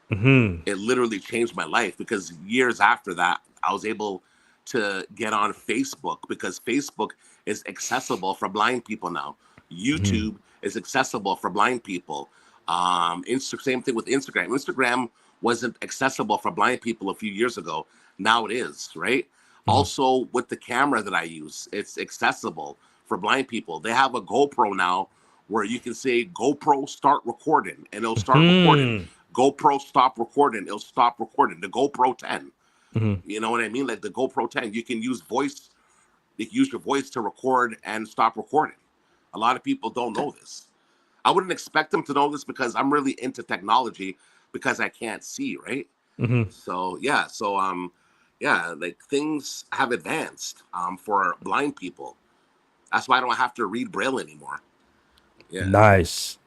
It literally changed my life, because years after that, I was able to get on Facebook, because Facebook is accessible for blind people now. YouTube is accessible for blind people. Same thing with Instagram. Instagram wasn't accessible for blind people a few years ago. Now it is, right? Also, with the camera that I use, it's accessible for blind people. They have a GoPro now where you can say, GoPro start recording, and it'll start recording. GoPro stop recording, it'll stop recording. The GoPro 10. You know what I mean? Like the GoPro 10, you can use voice. You can use your voice to record and stop recording. A lot of people don't know this. I wouldn't expect them to know this, because I'm really into technology, because I can't see, right? So like, things have advanced for blind people. That's why I don't have to read Braille anymore. Yeah. Nice.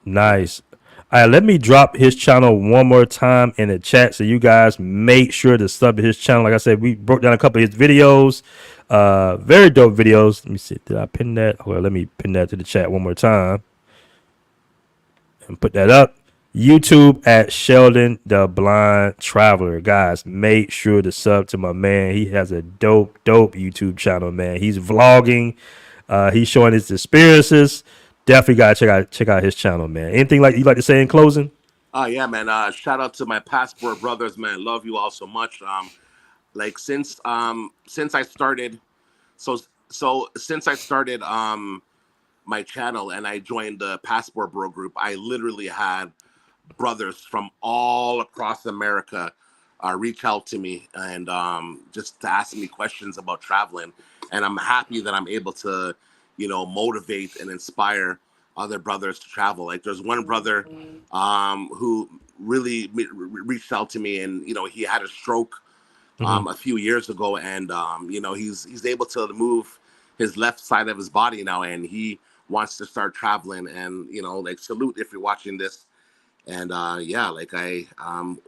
All right, let me drop his channel one more time in the chat, so you guys make sure to sub to his channel. Like I said, we broke down a couple of his videos, very dope videos. Let me see, did I pin that? Well, let me pin that to the chat one more time and put that up. YouTube at Sheldon the Blind Traveler. Guys, make sure to sub to my man. He has a dope YouTube channel, man. He's vlogging. He's showing his experiences. Definitely gotta check out his channel, man. Anything like you like to say in closing? Yeah, man. Shout out to my Passport brothers, man. Love you all so much. Since I started, since I started my channel and I joined the Passportbro group, I literally had brothers from all across America reach out to me and just to ask me questions about traveling. And I'm happy that I'm able to, motivate and inspire other brothers to travel. Like, there's one brother who really reached out to me, and he had a stroke a few years ago, and he's able to move his left side of his body now, and he wants to start traveling. And salute if you're watching this. And I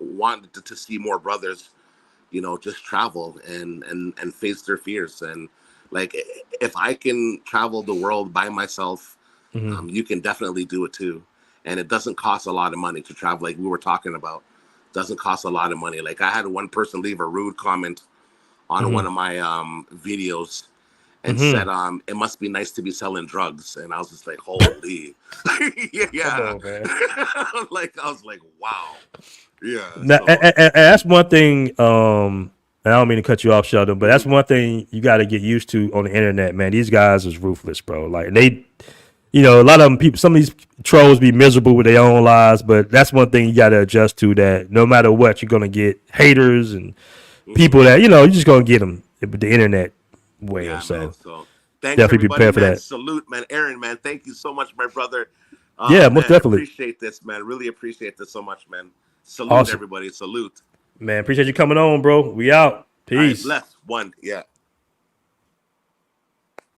wanted to see more brothers just travel and face their fears. And like, if I can travel the world by myself, you can definitely do it too. And it doesn't cost a lot of money to travel, like we were talking about. It doesn't cost a lot of money. Like, I had one person leave a rude comment on one of my videos and said, it must be nice to be selling drugs. And I was just like, holy. Yeah. Come on, man. I was like, wow. Yeah. Now, and that's one thing, and I don't mean to cut you off, Sheldon, but that's one thing you got to get used to on the internet, man. These guys is ruthless, bro. Like, they, a lot of them people, some of these trolls be miserable with their own lives, but that's one thing you got to adjust to, that no matter what, you're going to get haters and people that, you're just going to get them with the internet way. Yeah, so, man, so Thanks Definitely everybody, prepare for man. that. Salute, man. Aaron, man. Thank you so much, my brother. Yeah, most Man, definitely. appreciate this, man. Really appreciate this so much, man. Salute Awesome. everybody. Salute. Man, appreciate you coming on, bro. We out. All right, Peace. bless. One. Yeah.